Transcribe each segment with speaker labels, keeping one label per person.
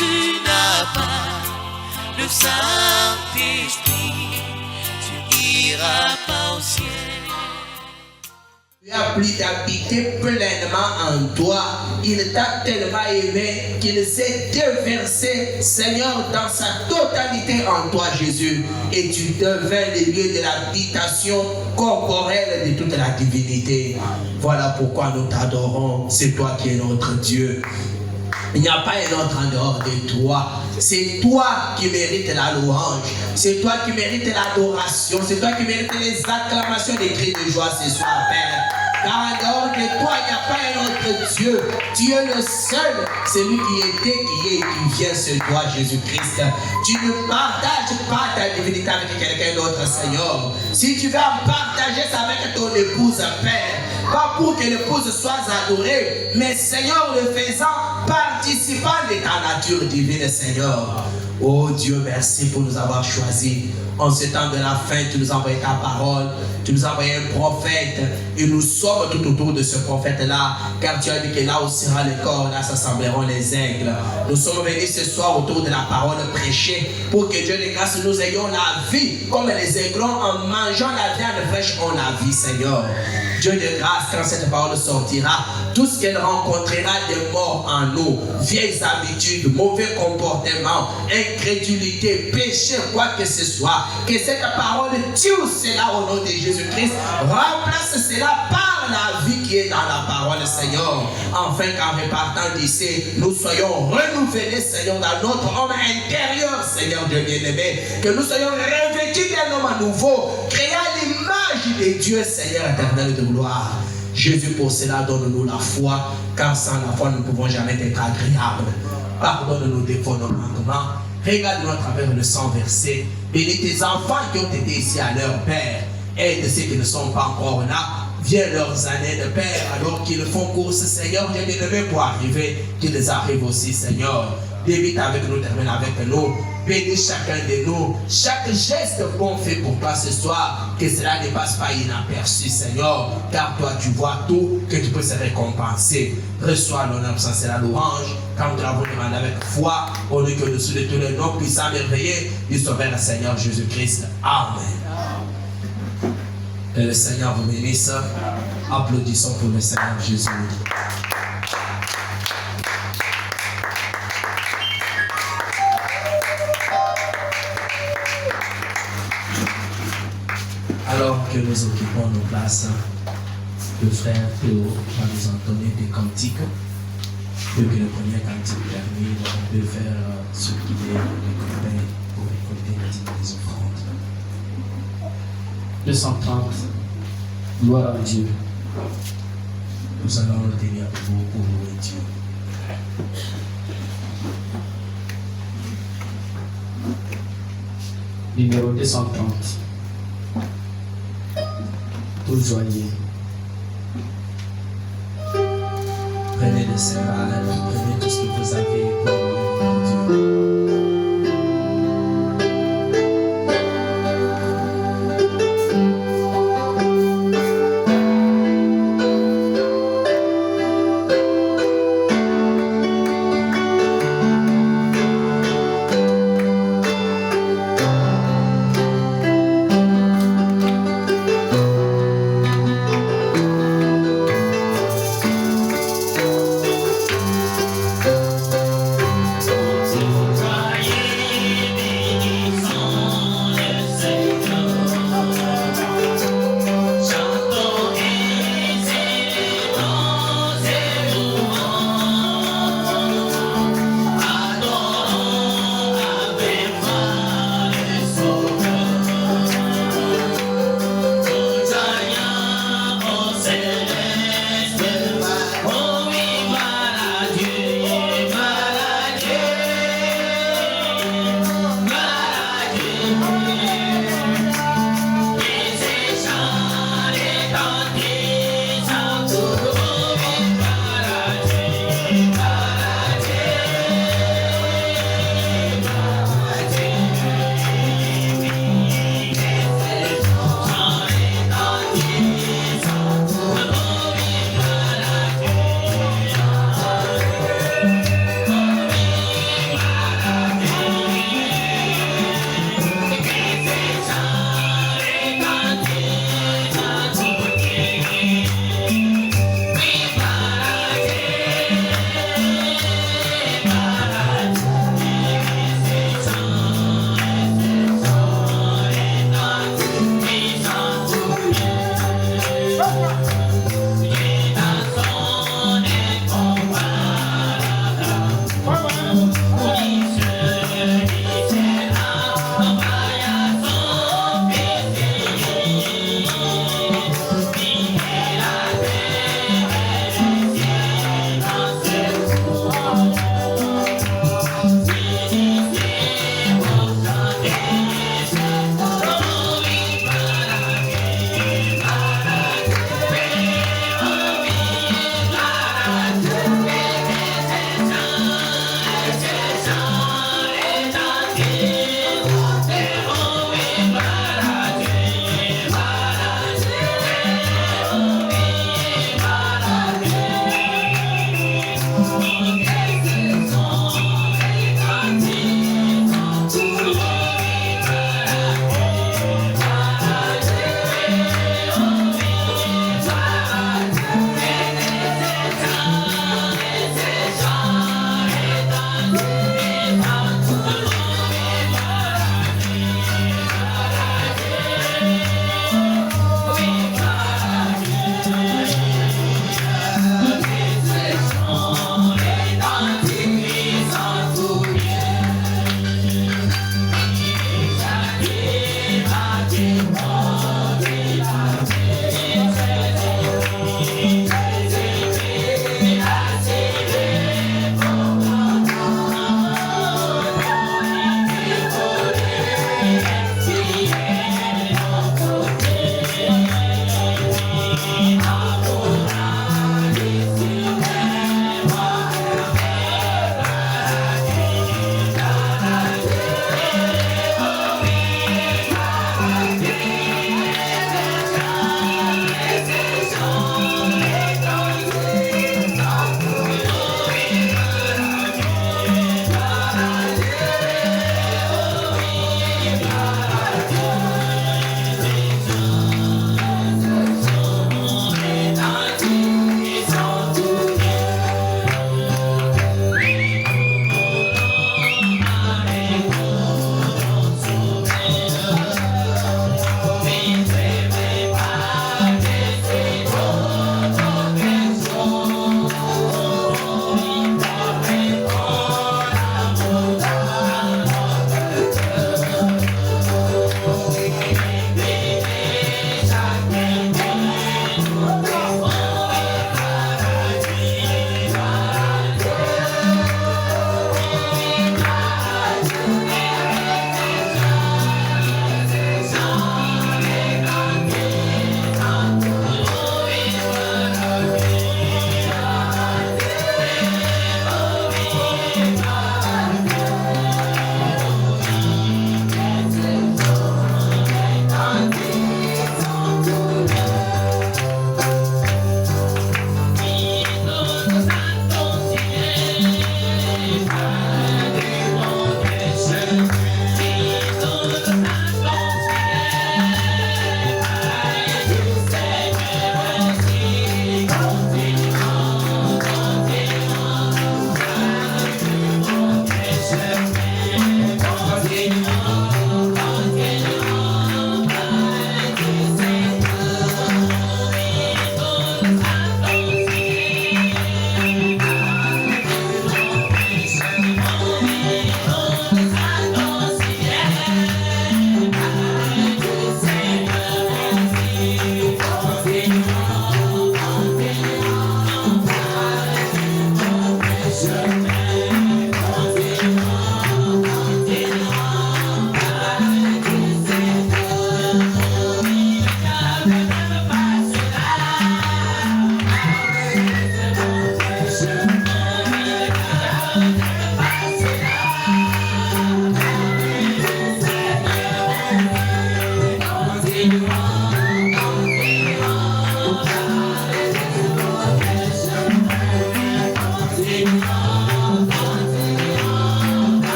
Speaker 1: tu n'as pas le Saint-Esprit, tu n'iras pas au ciel.
Speaker 2: Tu as pris d'habiter pleinement en toi. Il t'a tellement aimé qu'il s'est déversé, Seigneur, dans sa totalité en toi, Jésus. Et tu deviens le lieu de l'habitation corporelle de toute la divinité. Voilà pourquoi nous t'adorons. C'est toi qui es notre Dieu. Il n'y a pas un autre en dehors de toi. C'est toi qui mérites la louange. C'est toi qui mérites l'adoration. C'est toi qui mérites les acclamations des cris de joie ce soir, Père. Car en dehors de toi, il n'y a pas un autre Dieu. Tu es le seul, celui qui était, qui est et qui vient, c'est toi, Jésus-Christ. Tu ne partages pas ta divinité avec quelqu'un d'autre, Seigneur. Si tu veux en partager, c'est avec ton épouse, Père. Pas pour que l'épouse soit adorée, mais Seigneur, le faisant, participant de ta nature divine, Seigneur. Oh Dieu, merci pour nous avoir choisis. En ce temps de la fin, tu nous as envoyé ta parole, tu nous as envoyé un prophète, et nous sommes tout autour de ce prophète-là, car tu as dit que là où sera le corps, là s'assembleront les aigles. Nous sommes venus ce soir autour de la parole prêchée, pour que Dieu de grâce nous ayons la vie, comme les aiglons en mangeant la viande fraîche ont la vie, Seigneur. Dieu de grâce, quand cette parole sortira, tout ce qu'elle rencontrera de mort en nous, vieilles habitudes, mauvais comportements, incrédulité, péché, quoi que ce soit, que cette parole tue cela au nom de Jésus-Christ, remplace cela par la vie qui est dans la parole, Seigneur. Enfin, qu'en repartant d'ici, nous soyons renouvelés, Seigneur, dans notre homme intérieur, Seigneur Dieu bien-aimé, que nous soyons revêtus d'un homme nouveau, créé à l'image de Dieu, Seigneur éternel de gloire. Jésus, pour cela, donne-nous la foi, car sans la foi, nous ne pouvons jamais être agréables. Pardonne-nous des fois nos manquements. Regarde-nous à travers le sang versé. Bénis tes enfants qui ont été ici à leur Père. Aide ceux qui ne sont pas encore là. Viens leurs années de Père, alors qu'ils font course, Seigneur, Dieu bien-aimé, pour arriver, qu'ils arrivent aussi, Seigneur. Débite avec nous, termine avec nous. Bénis chacun de nous. Chaque geste qu'on fait pour toi ce soir, que cela ne passe pas inaperçu, Seigneur. Car toi, tu vois tout, que tu peux se récompenser. Reçois l'honneur, sans la louange. Quand nous l'avons demandé avec foi, au lieu que nous de tous les noms puissants, merveilleux, du Sauveur, Seigneur Jésus-Christ. Amen. Que le Seigneur vous bénisse. Applaudissons pour le Seigneur Jésus. Alors que nous occupons nos places, le frère Théo va nous entonner des cantiques. Dès que le premier cantique termine, on peut faire ce qu'il est récolté pour récolter les offrandes.
Speaker 3: 230. Gloire à Dieu.
Speaker 2: Nous allons le tenir pour louer Dieu.
Speaker 3: Numéro 230. Tout joyeux.
Speaker 2: Prenez le céréales, prenez tout ce que vous avez pour louer Dieu.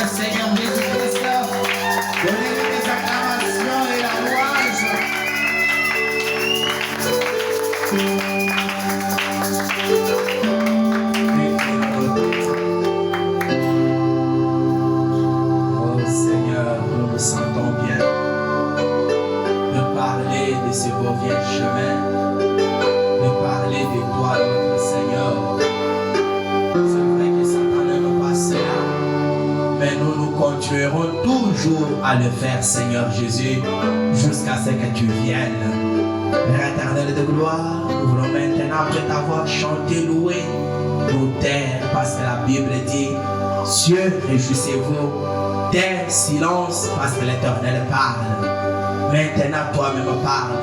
Speaker 2: le Seigneur Jésus-Christ. Donnez-lui des acclamations et la louange.
Speaker 4: Oh Seigneur, nous nous sentons bien de parler de ce beau vieux chemin, de parler de toi, notre Seigneur. C'est vrai que Satan n'aime pas cela, mais nous continuerons toujours à le faire, Seigneur Jésus, jusqu'à ce que tu viennes. Père éternel de gloire, nous voulons maintenant, après t'avoir chanté, loué, nous taire, parce que la Bible dit, cieux, réjouissez-vous, terre, silence, parce que l'Éternel parle. Maintenant, toi-même parle.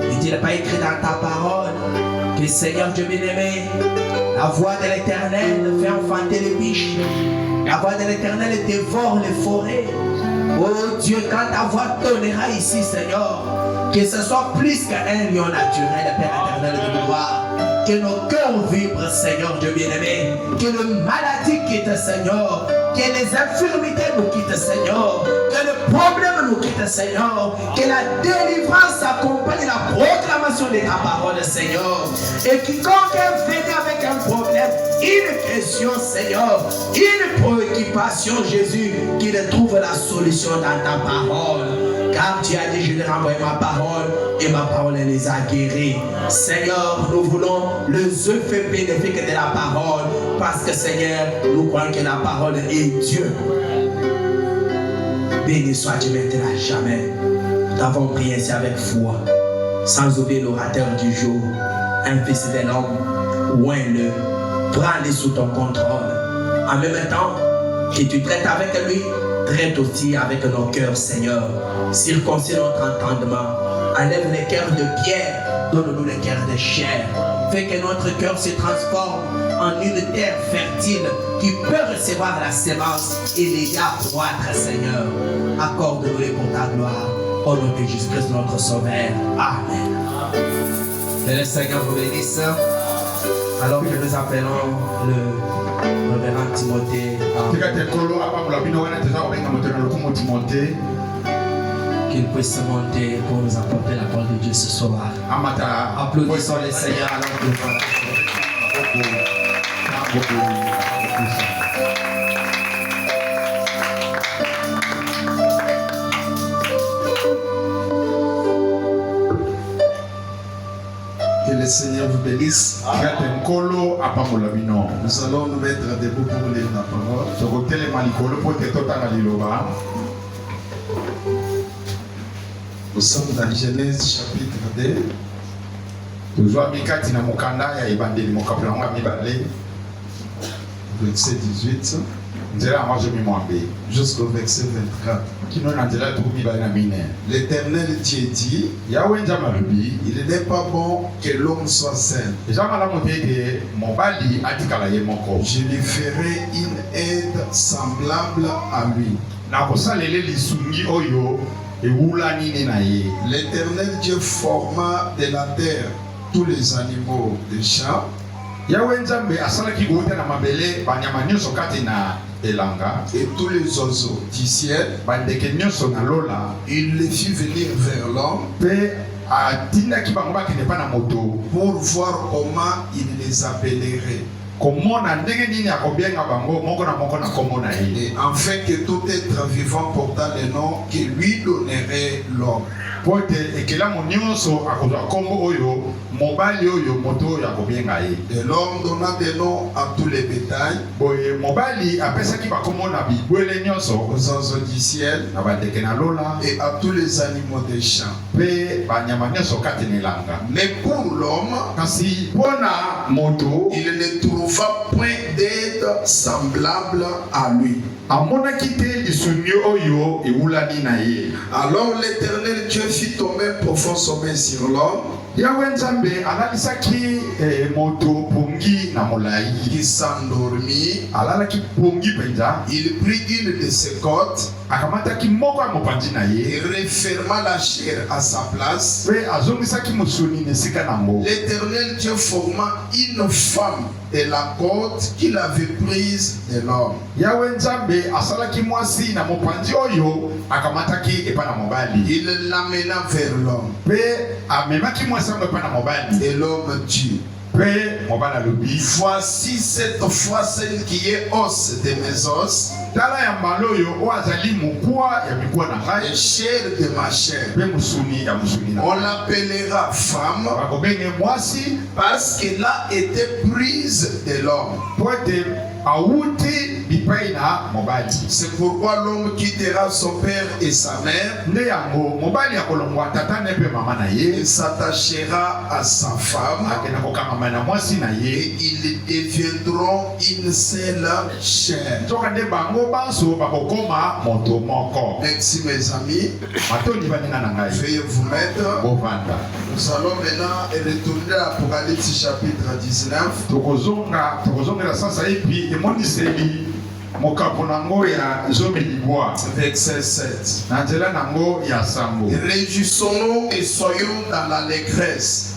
Speaker 4: Et il n'est pas écrit dans ta parole que Seigneur Dieu bien-aimé, la voix de l'Éternel fait enfanter les biches, la voix de l'Éternel dévore les forêts. Oh Dieu, quand ta voix tonnera ici, Seigneur, que ce soit plus qu'un lion naturel, Père éternel de gloire, que nos cœurs vibrent, Seigneur Dieu bien-aimé, que les maladies quittent, Seigneur, que les infirmités nous quittent, Seigneur, que les problèmes nous quittent, Seigneur, que la délivrance accompagne la proclamation de ta parole, Seigneur. Et quiconque est venu avec un problème, une question, Seigneur, une préoccupation, Jésus, qu'il trouve la solution dans ta parole. Car tu as dit, je leur envoie ma parole et ma parole les a guéris. Seigneur, nous voulons les effets bénéfiques de la parole parce que, Seigneur, nous croyons que la parole est Dieu. Béni sois-tu maintenant à jamais. Nous avons prié ainsi avec foi, sans oublier l'orateur du jour, un fils de l'homme, oins-le, prends-le sous ton contrôle. En même temps que tu traites avec lui, traite aussi avec nos cœurs, Seigneur. Circoncis notre entendement. Enlève les cœurs de pierre, donne-nous les cœurs de chair. Fais que notre cœur se transforme en une terre fertile qui peut recevoir la sémence et l'aider à croître, Seigneur. Accorde-nous-les pour ta gloire. Au nom de Jésus-Christ, notre Sauveur. Amen. Que le Seigneur vous bénisse. Alors que nous appelons le révérend Timothée qu'il puisse monter pour nous apporter la parole de Dieu ce soir. Applaudissons le Seigneur alors que voilà.
Speaker 5: Que le Seigneur vous bénisse. Nous allons nous mettre debout pour lire la parole. Nous sommes dans Genèse chapitre 2. Verset 18 jusqu'au verset 24. L'Éternel Dieu dit, il n'est pas bon que l'homme soit seul. Je lui ferai une aide semblable à lui. L'Éternel Dieu forma de la terre tous les animaux des champs et tous les oiseaux du ciel. Il les fit venir vers l'homme pour voir comment il les appellerait. Et afin que tout être vivant portant le nom que lui donnerait l'homme. Et l'homme donna des noms à tous les bétails, aux oiseaux du ciel et à tous les animaux des champs. Mais pour l'homme, il ne trouva point d'aide semblable à lui. Alors l'Éternel Dieu fit tomber un profond sommeil sur l'homme, qui s'endormit. Il prit une de ses côtes
Speaker 6: akamataki moko ya mopanzi na ye
Speaker 5: et referma la chair à sa place.
Speaker 6: mpe azongisaki mosuni na esika nango.
Speaker 5: L'Éternel Dieu forma une femme de la côte qu'il avait prise de l'homme.
Speaker 6: yawe nzambe asalaki mwasi na mopanzi oyo akamataki epai na mobali
Speaker 5: Il l'amena vers l'homme.
Speaker 6: mpe amemaki mwasi yango epai na mobali
Speaker 5: Et l'homme dit,
Speaker 6: mpe mobali alobi
Speaker 5: voici cette fois celle qui est os de mes os
Speaker 6: tala ya mbala oyo oyo azali mokwa ya mikuwa na
Speaker 5: et
Speaker 6: ngai
Speaker 5: chair de ma chair.
Speaker 6: mpe mosuni ya mosuni na
Speaker 5: On
Speaker 6: ngai.
Speaker 5: l'appellera femme
Speaker 6: bakobenge mwasi
Speaker 5: parce qu'elle a été prise de l'homme.
Speaker 6: po ete awuti bipai na mobali.
Speaker 5: C'est pourquoi l'homme quittera son père et sa mère
Speaker 6: nde yango mobali akolongwa tata ne mpe mama na ye
Speaker 5: et s'attachera à sa femme
Speaker 6: akenda kokangama na mwasi na
Speaker 5: et
Speaker 6: ye
Speaker 5: ils deviendront une seule chair.
Speaker 6: nzoka nde bango banso bakokoma moto moko.
Speaker 5: Merci mes amis,
Speaker 6: matondi baninga na ngai
Speaker 5: veuillez vous mettre.
Speaker 6: bovanda.
Speaker 5: Nous allons maintenant retourner à l'Apocalypse chapitre 19.
Speaker 6: tokozongela sasa epi emoniseli mokapo nango ya zomi libwa
Speaker 5: Verset 7.
Speaker 6: na nzela nango ya sango.
Speaker 5: Réjouissons-nous et soyons dans l'allégresse.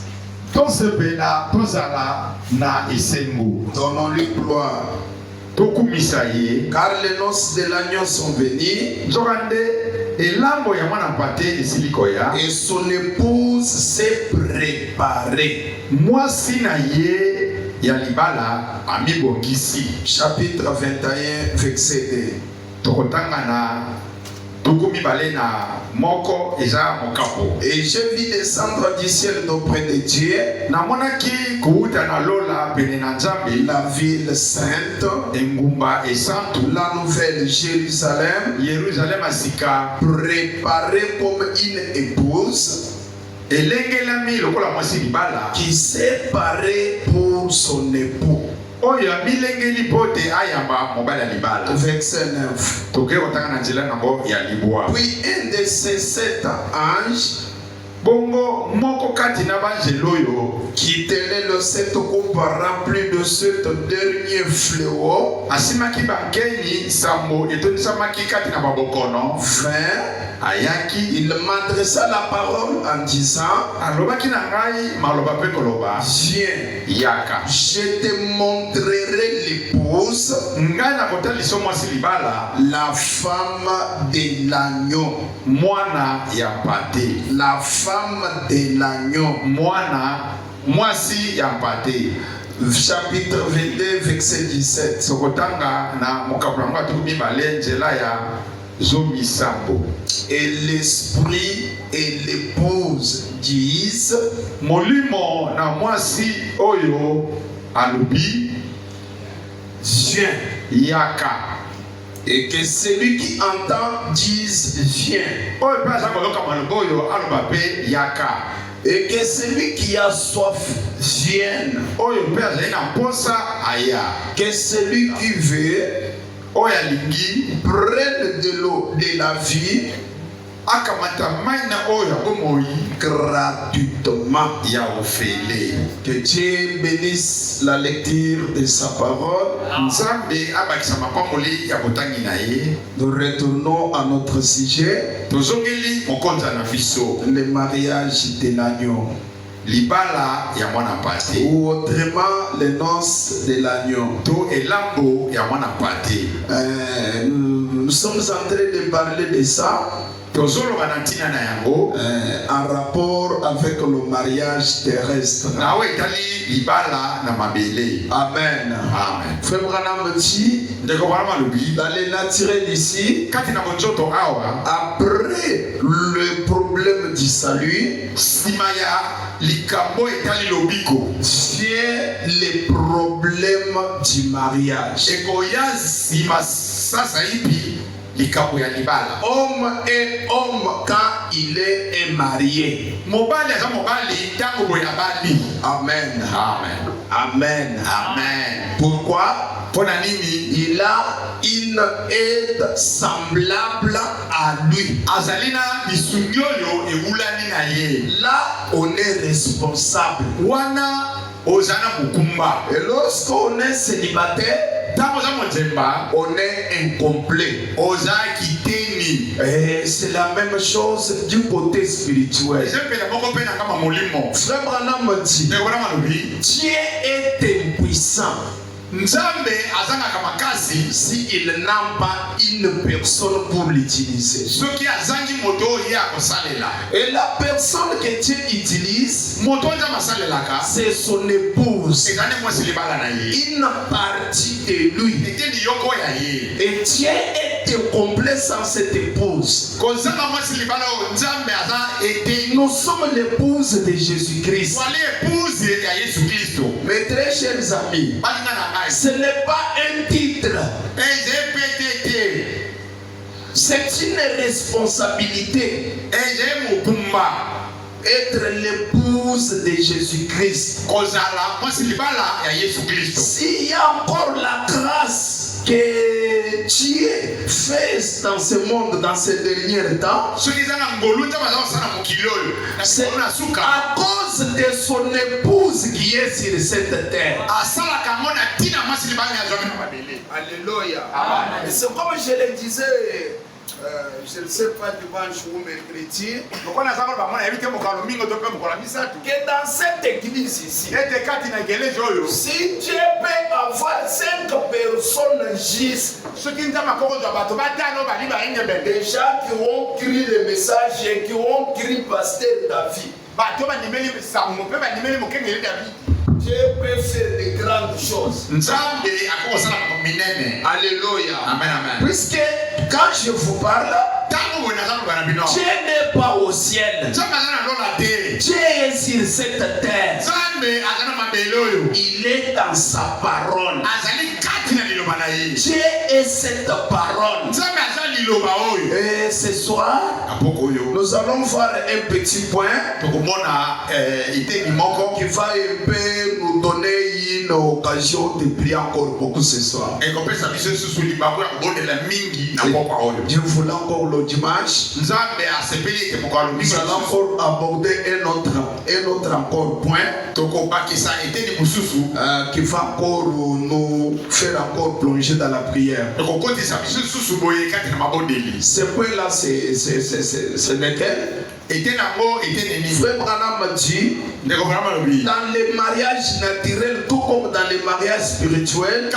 Speaker 6: tosepela tozala na esengo
Speaker 5: Donnons-lui gloire.
Speaker 6: tokumisa ye
Speaker 5: Car les noces de l'agneau sont venues
Speaker 6: nzoka nde elambo ya mwana mpate esili koya
Speaker 5: et son épouse s'est préparée.
Speaker 6: mwasi na ye ya libala amibongisi.
Speaker 5: Chapitre 21, verset 2.
Speaker 6: tokotanga na tuku mibale na moko eza mokapo.
Speaker 5: Et je vis descendre du ciel d'auprès de Dieu
Speaker 6: namonaki kouta na lola pene na nzambe
Speaker 5: la ville sainte,
Speaker 6: engumba esantu
Speaker 5: la nouvelle Jérusalem,
Speaker 6: Yerusalema sika
Speaker 5: préparée comme une épouse
Speaker 6: elengelami lokola mwasi libala
Speaker 5: qui s'est parée pour son époux.
Speaker 6: oyo amilengeli mpo te ayamba mobali ya libala.
Speaker 5: Verset 9.
Speaker 6: toke kotanga na nzela nango ya libwa.
Speaker 5: Puis un de ces 7 anges
Speaker 6: bongo moko kati na banzela oyo
Speaker 5: qui tenait le 7 coupes rempli de ce dernier fléau
Speaker 6: asimaki bankeni sambo etonisamaki kati na babokono
Speaker 5: vint.
Speaker 6: ayaki
Speaker 5: Il m'adressa la parole en disant,
Speaker 6: alobaki na ngai maloba mpe koloba
Speaker 5: viens,
Speaker 6: yaka
Speaker 5: je te montrerai l'épouse,
Speaker 6: ngai nakotalisa mwasi libala
Speaker 5: la femme de l'agneau.
Speaker 6: mwana ya mpate.
Speaker 5: La femme de l'agneau.
Speaker 6: mwasi ya mpate.
Speaker 5: Chapitre 22, verset 17.
Speaker 6: sokotanga na mokapo yango atuku mibale nzela ya zomi sambo.
Speaker 5: Et l'esprit et l'épouse disent,
Speaker 6: molimo na mwasi oyo alobi
Speaker 5: viens.
Speaker 6: yaka.
Speaker 5: Et que celui qui entend dise, viens.
Speaker 6: oyo mpe aza koyoka maloba oyo aloba mpe yaka.
Speaker 5: Et que celui qui a soif vienne.
Speaker 6: oyo mpe azali na mposa aya.
Speaker 5: Que celui qui veut
Speaker 6: oyo alingi
Speaker 5: prenne de l'eau de la vie
Speaker 6: akamata mai na oyo ya bomoi
Speaker 5: gratuitement.
Speaker 6: ya ofele.
Speaker 5: Que Dieu bénisse la lecture de sa parole.
Speaker 6: nzambe abakisa mapamboli ya botangi na ye.
Speaker 5: Nous retournons à notre sujet,
Speaker 6: tozongeli mokonza na biso
Speaker 5: le mariage de l'agneau,
Speaker 6: libala ya mwana mpate
Speaker 5: ou autrement les noces de l'agneau.
Speaker 6: to elambo ya mwana mpate.
Speaker 5: Nous sommes en train de parler de ça
Speaker 6: tozoloba na ntina na yango
Speaker 5: en rapport avec le mariage terrestre.
Speaker 6: nawe etali libala na mabele.
Speaker 5: Amen.
Speaker 6: Amen.
Speaker 5: Frère Branham dit,
Speaker 6: ndeko wana malobi
Speaker 5: dans le naturel ici,
Speaker 6: kati na monzoto awa
Speaker 5: après le problème du salut,
Speaker 6: nsima ya likambo etali lobiko
Speaker 5: vient le problème du mariage.
Speaker 6: ekoya nsima sasa ipi likambo ya libala.
Speaker 5: Homme est homme quand il est marié.
Speaker 6: mobali aza mobali ntango boye abali.
Speaker 5: Amen.
Speaker 6: Amen.
Speaker 5: Amen.
Speaker 6: Amen.
Speaker 5: Pourquoi?
Speaker 6: mpona nini?
Speaker 5: Il a une aide semblable à lui.
Speaker 6: azali na misungi oyo ewulani na ye.
Speaker 5: Là, on est responsable.
Speaker 6: wana oza na mokumba.
Speaker 5: Et lorsqu'on est célibataire,
Speaker 6: ntango oza mozemba
Speaker 5: on est incomplet.
Speaker 6: oza kiteni.
Speaker 5: Et c'est la même chose du côté spirituel. Frère Branham dit, Dieu est impuissant. S'il n'a pas une personne pour l'utiliser. Et la personne que Dieu utilise, c'est son épouse. Une partie de lui. Et Dieu est complet sans cette épouse. Nous sommes l'épouse de Jésus-Christ. Mes très chers amis, ce n'est pas un titre. C'est une responsabilité. Être l'épouse de Jésus-Christ. S'il y a encore la grâce que Dieu fait dans ce monde, dans ces derniers temps, c'est à cause de son épouse qui est sur cette terre. Alléluia. C'est comme je le disais, je ne sais pas dimanche ou mercredi, que dans cette église ici, si Dieu peut avoir 5 personnes justes, des gens qui ont écrit le message et qui ont écrit Pasteur David, Dieu peut faire de grandes choses. Alléluia. Amen, amen. Puisque quand je vous parle, Dieu n'est pas au ciel. Dieu est sur cette terre. Il est dans sa parole. Dieu est cette parole. Et ce soir, nous allons voir un petit point qui va un peu nous donner une occasion de prier encore beaucoup ce soir. Dieu voulait encore le dimanche. Nous allons encore aborder un autre encore point qui va encore nous faire encore plonger dans la prière. Ce point-là, c'est lequel? Frère Branham dit, dans les mariages naturels, tout comme dans les mariages spirituels,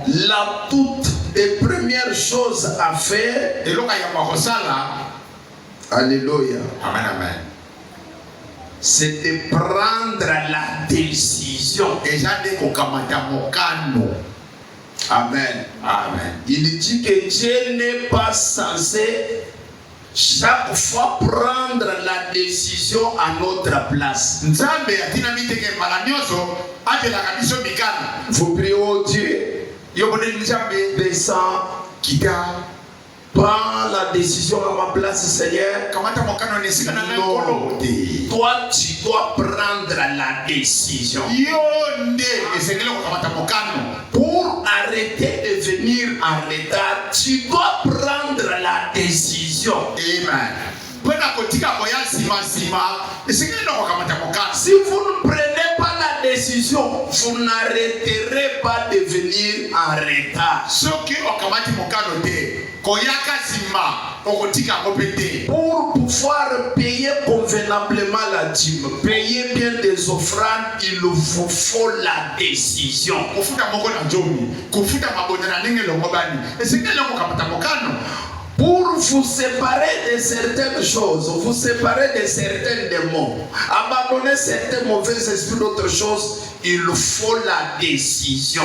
Speaker 5: la toute des premières choses à faire, alléluia, c'est de prendre la décision. Amen. Amen. Il dit que Dieu n'est pas censé chaque fois prendre la décision à notre place. Vous priez au Dieu, descend, prends la décision à ma place, Seigneur. Non. Toi, tu dois prendre la décision. Pour arrêter de venir en retard, tu dois prendre la décision. Amen. Si vous ne prenez pas la décision, vous n'arrêterez pas de venir en retard. Pour pouvoir payer convenablement la dîme, payer bien des offrandes, il vous faut la décision. Pour vous séparer de certaines choses, vous séparer de certains démons, abandonner certains mauvais esprits, d'autres choses, il faut la décision.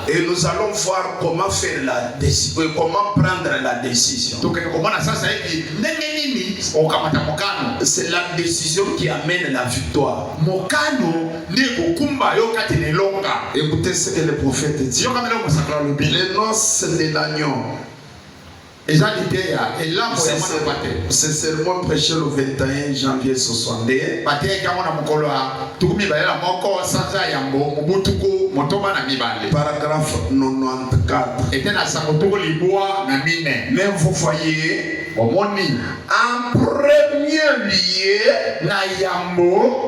Speaker 5: Et nous allons voir comment faire la décision, comment prendre la décision. C'est la décision qui amène la victoire. Écoutez ce que le prophète dit. Les noces de l'agneau. C'est serment prêché le 21 janvier 61. Paragraphe 94. Mais vous voyez, en premier lieu,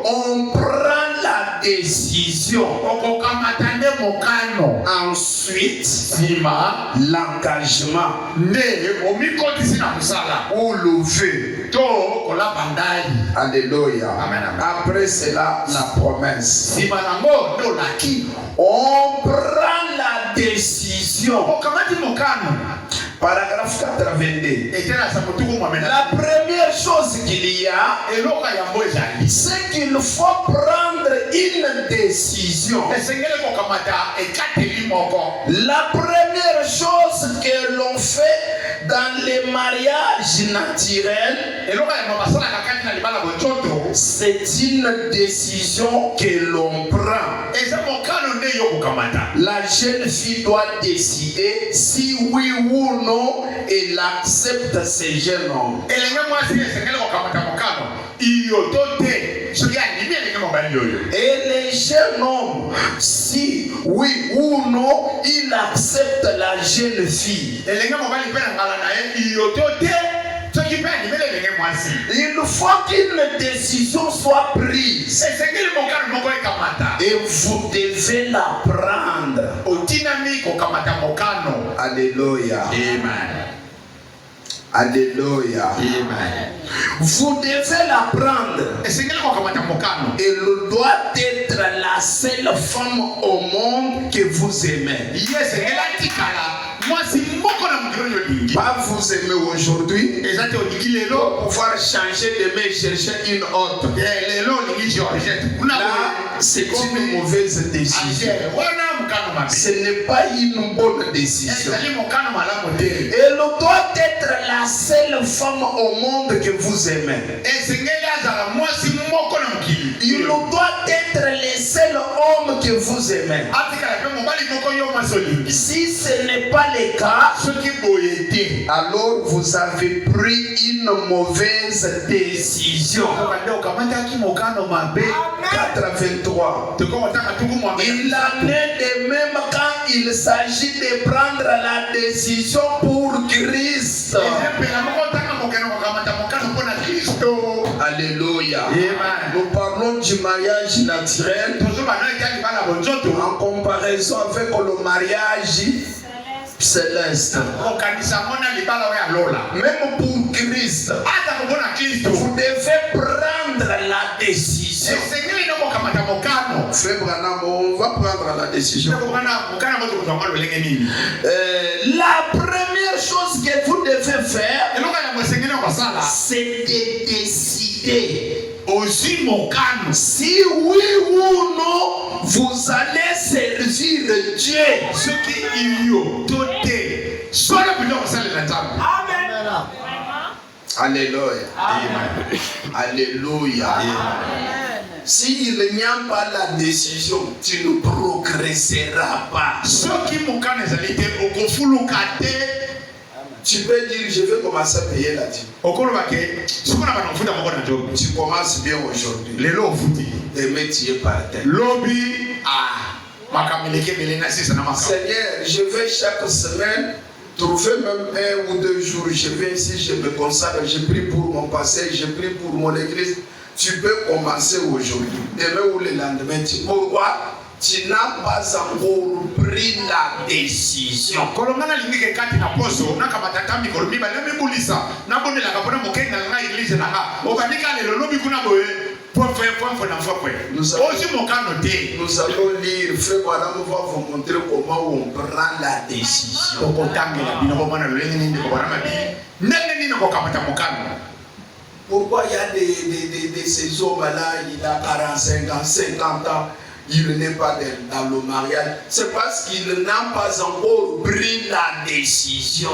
Speaker 5: on prend la décision. Ensuite, l'engagement. Ou le vœu. Alléluia.
Speaker 6: Amen, amen.
Speaker 5: Après cela, la promesse. On prend la décision. Paragraphe 82. La première chose qu'il y a, c'est qu'il faut prendre une décision. La première chose que l'on fait dans les mariages naturels, c'est une décision que l'on prend. La jeune fille doit décider si oui ou non elle accepte ce jeune homme. Et les jeunes hommes, si oui ou non, il accepte la jeune fille. Il faut qu'une décision soit prise. Et vous devez la prendre. Alléluia.
Speaker 6: Amen.
Speaker 5: Alléluia.
Speaker 6: Amen.
Speaker 5: Vous devez la prendre. Elle doit être la seule femme au monde que vous aimez. Pas vous aimer aujourd'hui, pour pouvoir changer demain et chercher une autre. Là, c'est une mauvaise décision. Ce n'est pas une bonne décision. Elle doit être la seule femme au monde que vous aimez. Il doit être le seul homme que vous aimez. Si ce n'est pas le cas, alors vous avez pris une mauvaise décision. 83. Il en est de même quand il s'agit de prendre la décision pour Christ. Alléluia. Nous parlons du mariage naturel en comparaison avec le mariage céleste. Même pour Christ, vous devez prendre la décision. Frère Branham, on va prendre la décision. La première chose que vous devez faire, c'est de décider. Si oui ou non, vous allez servir Dieu. Amen. Alléluia.
Speaker 6: Amen.
Speaker 5: Alléluia. S'il n'y a pas la décision, tu ne progresseras pas. Tu peux dire, je vais commencer à payer la dîme. Tu commences bien aujourd'hui. Demain, tu es par terre. Seigneur, je vais chaque semaine trouver même 1 ou 2 jours. Je viens ici, je me consacre, je prie pour mon passé, je prie pour mon église. Tu peux commencer aujourd'hui. Demain ou le lendemain, pourquoi? Tu n'as pas encore pris la décision. Nous allons lire, Frère Madame va vous montrer comment on prend la décision. Pourquoi il y a de ces hommes-là, il a 45 ans, 50 ans, il n'est pas dans le mariage? C'est parce qu'il n'a pas encore pris la décision.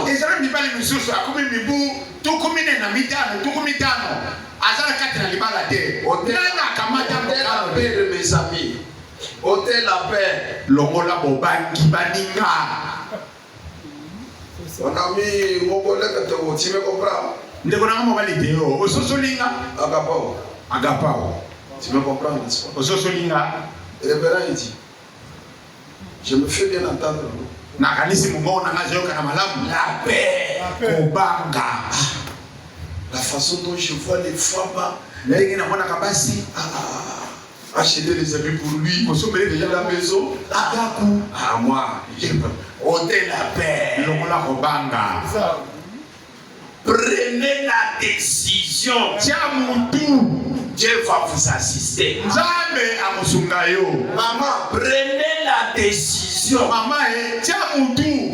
Speaker 5: Hôtel à paix, mes amis. Hôtel à paix. On a mis mon collègue, tu me comprends? Agapao. Tu me comprends, n'est-ce pas? Révérend, il dit, je me fais bien entendre. La paix. La façon dont je vois les femmes à acheter des habits pour lui, consommer déjà la maison. Ah, moi, je peux. Ôtez la paix. Prenez la décision. Dieu va vous assister. Maman, prenez la décision.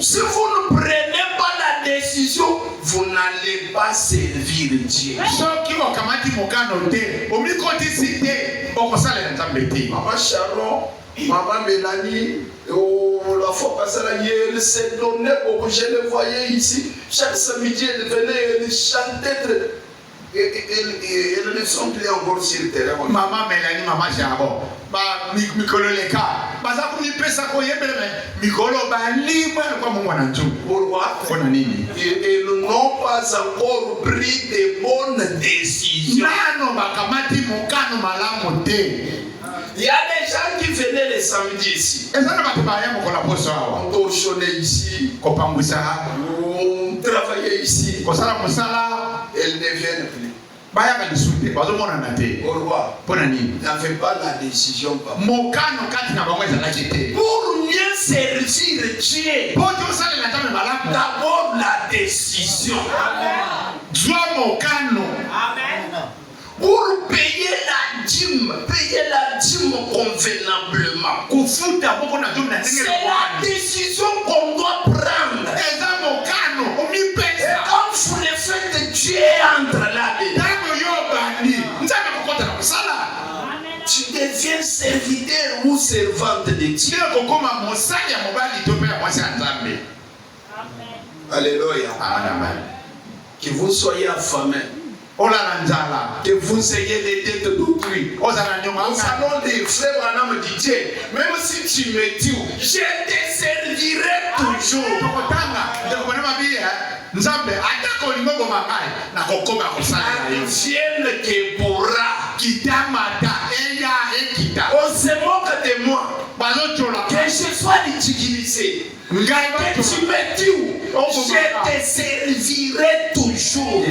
Speaker 5: Si vous ne prenez pas la décision, vous n'allez pas servir Dieu. Maman Sharon, Maman Mélanie, la fois passée, elle s'est donnée pour que je le voyais ici. Chaque samedi, elle venait, elle chantait. Elles ne sont plus encore sur le terrain. Maman Mélanie, Maman Sharon, pourquoi? Ils n'ont pas encore pris de bonnes décisions. Il y a des gens qui venaient les samedis ici. On torchonnait ici. On travaillait ici. Elles ne viennent plus. Pourquoi? N'avez pas la décision. Pour mieux servir Dieu, d'abord la décision. Amen. Pour payer la dîme convenablement. C'est la décision qu'on doit prendre. Et quand vous le faites, Dieu entre là-dedans. Tu deviens serviteur ou servante de Dieu. Alléluia. Que vous soyez affamés. Que vous ayez les dettes d'autrui. Au salon des frères Branham dit Dieu, même si tu me tues, je te servirai toujours. Vienne que pourra. On se moque de moi. Que je sois utilisé. Que tu me tues, je te servirai toujours.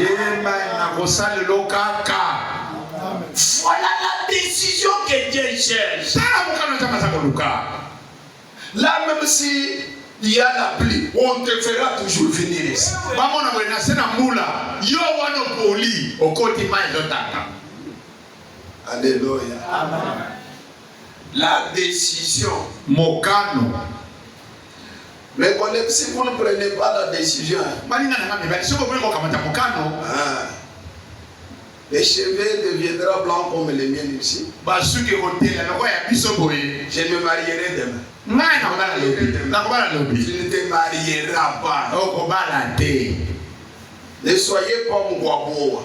Speaker 5: Voilà la décision que Dieu cherche. Là, même si il y a la pluie, on te fera toujours venir ici. Alléluia. La décision. Mais si vous ne prenez pas la décision, les cheveux deviendront blancs comme les miens ici. Je me marierai demain. Tu ne te marieras pas. Ne soyez pas mon guaboa.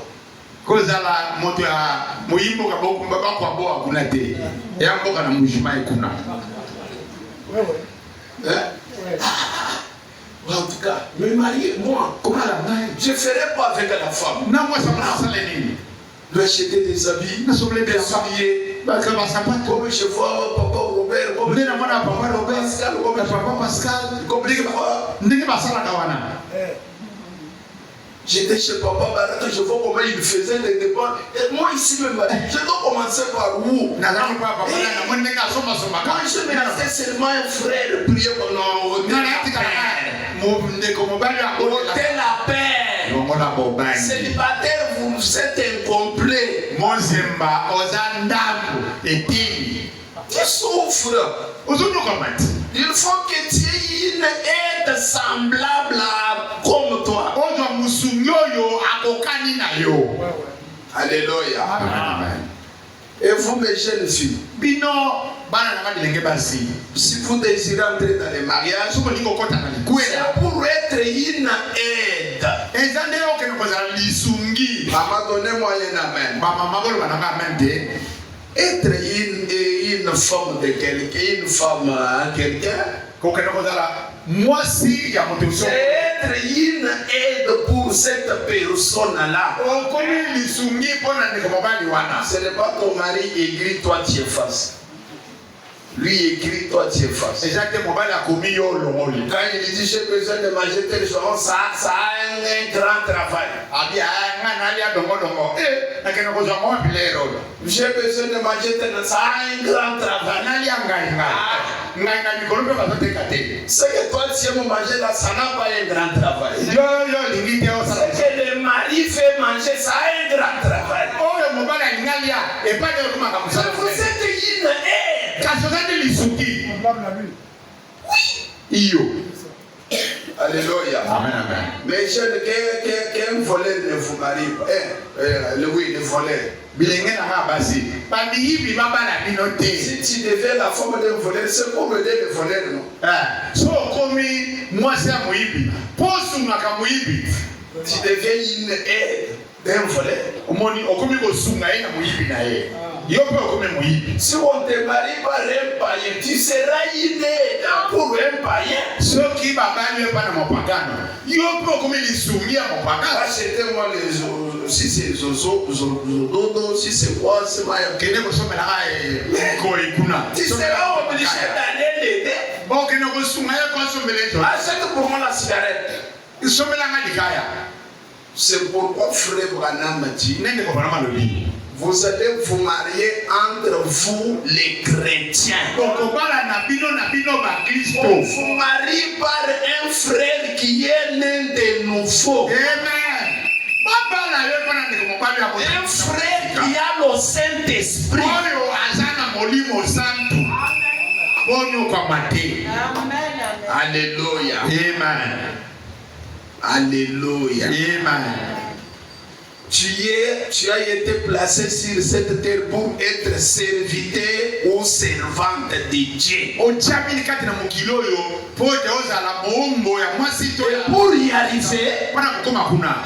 Speaker 5: En tout cas, me marier, moi, comment je ne ferai pas avec la femme. Lui acheter des habits, des souliers. Comme je vois Papa Robert, comme je vois Papa Pascal, comme je vois Pascal, comme je vois. J'étais chez Papa Baraka, je vois comment il faisait les dépenses. Et moi ici même, je dois commencer par où? Moi je me restais seulement un frère prier pendant ôter la paix. Célibataire, vous êtes incomplet. Tu souffres. Il faut que tu aies une aide semblable comme toi. Alléluia. Et vous, mes jeunes filles, si vous désirez entrer dans les mariages, c'est pour être une aide. Maman, donnez-moi un amen. Être une femme de quelqu'un, une femme à quelqu'un, c'est être une aide pour cette personne-là. Ce n'est pas ton mari aigri, toi tu es face.
Speaker 2: Lui écrit, toi tu effaces.
Speaker 5: Et Jacques mobile a commis yo longoli.
Speaker 2: Quand il dit j'ai besoin de manger telle chose, ça a un grand travail.
Speaker 5: Abi ngana ali adongo dongo. Na kena ko zongo bilero.
Speaker 2: J'ai besoin de manger telle chose, ça a un grand travail.
Speaker 5: Nali anga. Ngana mikolo ba zote kate.
Speaker 2: Ce que toi tu aimes manger là, ça n'a pas un grand travail.
Speaker 5: Yo lingite o
Speaker 2: Ce
Speaker 5: sa.
Speaker 2: que le mari fait manger, ça a un grand travail.
Speaker 5: Oh le mobile ngalia e pas de kuma ka musala.
Speaker 2: Vous êtes une aide.
Speaker 5: Kasozande lisuki. Oui. Iyo.
Speaker 2: Alléluia.
Speaker 5: Amen amen.
Speaker 2: Mais jeune, qu'un voleur ne vous marie pas. Oui, le voleur.
Speaker 5: Bilenge na nga basi. Bami yibi baba na binote.
Speaker 2: Si tu deviens la forme d'un voleur, c'est pour aider le voleur, non?
Speaker 5: So komi mwasi ya muibi. Posu ngaka muibi.
Speaker 2: Tu deviens une aide d'un voleur.
Speaker 5: Omoni okomi ko sunga ina muibi na ye. Yo pe okomi muibi.
Speaker 2: Si on te marie par un païen, tu seras une aide pour un païen.
Speaker 5: Soki baba ni pa na mopagano. Yo pe okomi lisungi ya mopagano.
Speaker 2: Achetez-moi les os, si c'est zozo, zozo, si c'est quoi, c'est ma.
Speaker 5: Kene ko somela ka ko ikuna.
Speaker 2: Tu seras obligé d'aller l'aider.
Speaker 5: Bon kene ko sunga ya ko somela to.
Speaker 2: Achète pour moi la cigarette.
Speaker 5: Somela nga likaya.
Speaker 2: C'est pourquoi frère Branham dit,
Speaker 5: Nende ko bana malobi.
Speaker 2: vous allez vous marier entre vous les chrétiens.
Speaker 5: Okobala na bino ba Kristo.
Speaker 2: On vous marie par un frère qui est l'un de nouveau.
Speaker 5: Amen. Papa la yo pana ndiko mopali ya ko.
Speaker 2: Un frère qui a le Saint-Esprit.
Speaker 5: Oyo azana molimo santo. Bonyo kwa mate.
Speaker 2: Alléluia.
Speaker 5: Amen.
Speaker 2: Alléluia.
Speaker 5: Amen.
Speaker 2: Tu as été placé sur cette terre pour être serviteur ou servante de Dieu.
Speaker 5: Ojamini kati na mukilo yo pote ozala moombo ya mwasi to
Speaker 2: Et
Speaker 5: ya
Speaker 2: pour y arriver,
Speaker 5: pana kukoma kuna.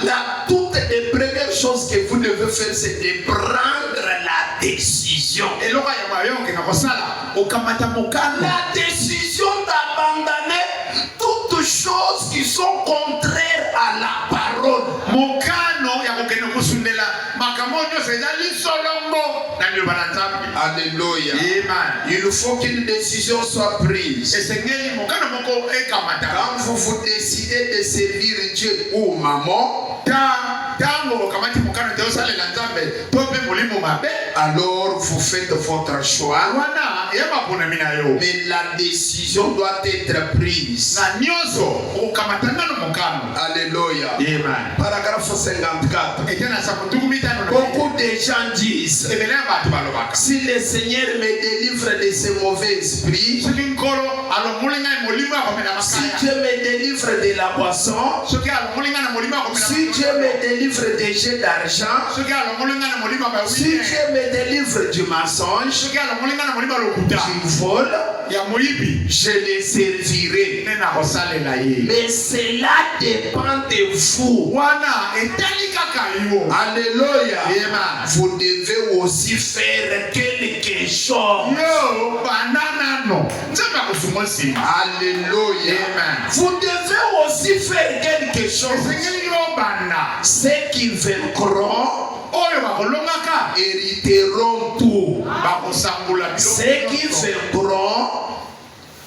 Speaker 2: toutes les premières choses que vous devez faire, c'est de prendre la décision.
Speaker 5: Eloka ya mayo ke na kosala okamata mokano.
Speaker 2: La décision d'abandonner toutes choses qui sont contraires à la parole.
Speaker 5: Mokano ya kokene kusundela makamonyo sezali solombo na ndio banatabi.
Speaker 2: Alléluia.
Speaker 5: Amen.
Speaker 2: Il faut qu'une décision soit prise.
Speaker 5: Esengeli mokano moko ekamata.
Speaker 2: Quand vous décidez de servir Dieu ou maman,
Speaker 5: tango kamati mokano te osalela nzambe to pe molimo mabe.
Speaker 2: alors vous faites votre choix.
Speaker 5: Wana yeba pona mina yo.
Speaker 2: Mais la décision doit être prise.
Speaker 5: Na nyoso okamata nano mokano.
Speaker 2: Alléluia.
Speaker 5: Amen.
Speaker 2: Paragraphe 54.
Speaker 5: Etena sa kutumita no.
Speaker 2: Beaucoup de gens disent,
Speaker 5: Ebele ba balobaka.
Speaker 2: si le Seigneur me délivre de ce mauvais esprit,
Speaker 5: Soki nkolo alo mulinga molimo ya komela
Speaker 2: si
Speaker 5: makaya.
Speaker 2: Dieu me délivre de la boisson,
Speaker 5: Soki alo mulinga na molimo ya komela.
Speaker 2: si Dieu me délivre des jets d'argent,
Speaker 5: Soki alo mulinga na molimo ya
Speaker 2: si
Speaker 5: wine.
Speaker 2: Dieu me délivre du mensonge,
Speaker 5: Soki alo mulinga na molimo ya lokuta.
Speaker 2: du vol,
Speaker 5: Ya moyibi.
Speaker 2: je les servirai.
Speaker 5: Nena kosalela ye.
Speaker 2: Mais cela dépend de vous.
Speaker 5: Wana etali kaka yo.
Speaker 2: Alléluia.
Speaker 5: Amen.
Speaker 2: Vous devez aussi faire quelque chose.
Speaker 5: Yo banana no. Nzamba kusumosi.
Speaker 2: Alléluia.
Speaker 5: Amen.
Speaker 2: Vous devez aussi faire quelque chose.
Speaker 5: Esengeli yo bana.
Speaker 2: Ceux qui vaincront
Speaker 5: Oyo bakolongaka.
Speaker 2: hériteront tout.
Speaker 5: Bakosangula bilo.
Speaker 2: Ceux qui vaincront,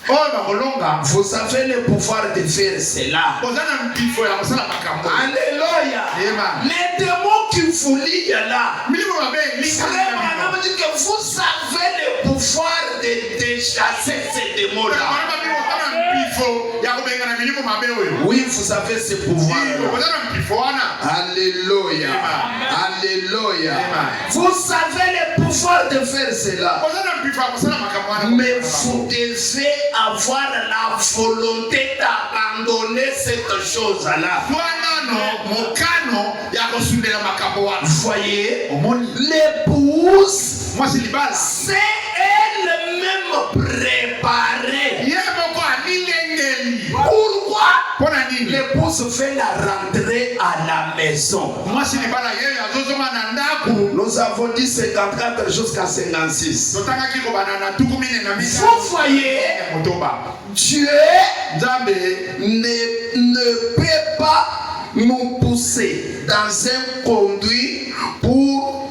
Speaker 5: Oyo bakolonga.
Speaker 2: vous avez le pouvoir de faire cela.
Speaker 5: Ozana mpifo ya kosala makambo.
Speaker 2: Alléluia.
Speaker 5: Amen.
Speaker 2: Les démons qui vous lient là,
Speaker 5: Milimo mabe
Speaker 2: Frère Branham dit que vous avez le pouvoir de chasser ces démons-là. Oui, vous avez ce pouvoir-là. Alléluia. Alléluia. Vous avez le pouvoir de faire cela. Mais vous devez avoir la volonté d'abandonner cette chose-là. Vous voyez, l'épouse, c'est elle-même préparée. Pourquoi l'épouse fait la rentrée à la maison? Nous avons dit 54 jusqu'à 56. Vous voyez, Dieu ne peut pas nous pousser dans un conduit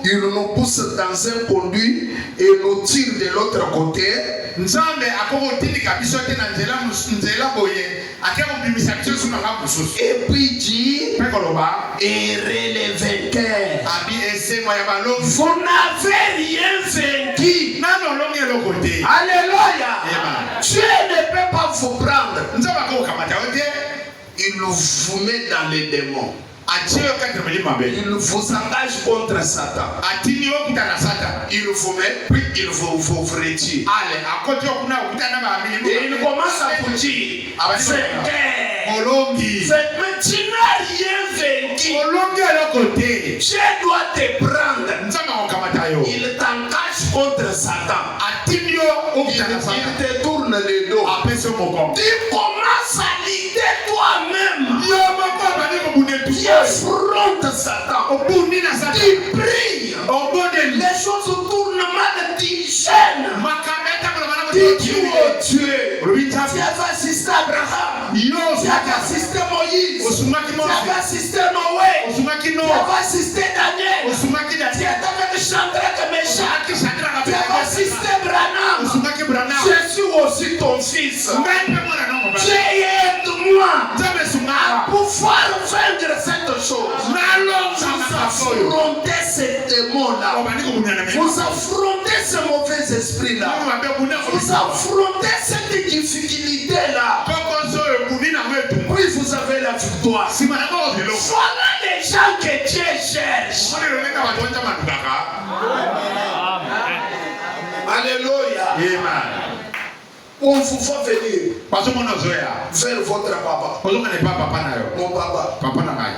Speaker 2: il nous pousse dans un conduit et nous tire de l'autre côté.
Speaker 5: nzambe akokotindika biso te na nzela boye akakobimisa biso suna nga mosusu.
Speaker 2: Et puis dit,
Speaker 5: mpe koloba
Speaker 2: errez les vainqueurs.
Speaker 5: abi esengo ya balongi
Speaker 2: Vous n'avez rien vaincu.
Speaker 5: nano olongi eloko te.
Speaker 2: Alléluia.
Speaker 5: Amen.
Speaker 2: Dieu ne peut pas vous prendre.
Speaker 5: nzambe akokokamata yo te.
Speaker 2: Il vous met dans les démons.
Speaker 5: atie yo kati na milimo mabe.
Speaker 2: Il vous engage contre Satan.
Speaker 5: atini yo okuta na satan.
Speaker 2: Il vous met, puis il vous retire.
Speaker 5: ale akoti yo kuna okuta na bamilimo.
Speaker 2: Et il commence à vous dire, vainqueur.
Speaker 5: olongi
Speaker 2: Mais tu n'as rien vaincu.
Speaker 5: olongi eloko te.
Speaker 2: Dieu doit te prendre.
Speaker 5: nzambe akokamata yo.
Speaker 2: Il t'engage contre Satan.
Speaker 5: atini yo okuta na satan.
Speaker 2: Il te tourne le dos.
Speaker 5: apesi yo moko.
Speaker 2: Tu commences à l'idée toi-même.
Speaker 5: yo moko abandi kobunda
Speaker 2: Tu
Speaker 5: etusu.
Speaker 2: affrontes Satan.
Speaker 5: obundi na satan.
Speaker 2: Tu pries.
Speaker 5: obondeli.
Speaker 2: Les choses tournent mal, tu gênes.
Speaker 5: makambo etambola bana
Speaker 2: Tu dis, oh Dieu.
Speaker 5: olobi
Speaker 2: Tu
Speaker 5: nzambe.
Speaker 2: avais assisté Abraham.
Speaker 5: yo
Speaker 2: Tu avais assisté Moïse.
Speaker 5: osungaki
Speaker 2: Tu
Speaker 5: mose.
Speaker 2: avais assisté Noé.
Speaker 5: osungaki
Speaker 2: Tu
Speaker 5: no.
Speaker 2: avais assisté Daniel.
Speaker 5: osungaki
Speaker 2: Tu
Speaker 5: daniel.
Speaker 2: étais avec Shadrach et Meshach.
Speaker 5: osungaki shadraka
Speaker 2: Tu avais assisté Branham.
Speaker 5: osungaki branam.
Speaker 2: Je suis aussi ton fils.
Speaker 5: ngai mpe mwana nango ba.
Speaker 2: Dieu aide-moi
Speaker 5: nzambe
Speaker 2: à
Speaker 5: esungaka.
Speaker 2: pouvoir vaincre cette chose.
Speaker 5: nalonga
Speaker 2: Vous
Speaker 5: makambo oyo.
Speaker 2: affrontez ces démons-là.
Speaker 5: obandi kobunda na
Speaker 2: Vous affrontez ce mauvais esprit-là.
Speaker 5: mabe bunda
Speaker 2: Vous affrontez cette difficulté-là.
Speaker 5: kokoso oyo bundi nango etumba.
Speaker 2: Puis vous avez la victoire.
Speaker 5: nsima nango ozeloko.
Speaker 2: Voilà les gens que Dieu cherche.
Speaker 5: omoni lolenge bato wanja bandukaka.
Speaker 2: Alléluia.
Speaker 5: amen.
Speaker 2: On vous fait venir
Speaker 5: bazomona ozoya.
Speaker 2: vers votre papa.
Speaker 5: ozongana epa papa na yo.
Speaker 2: Mon papa.
Speaker 5: papa na ngai.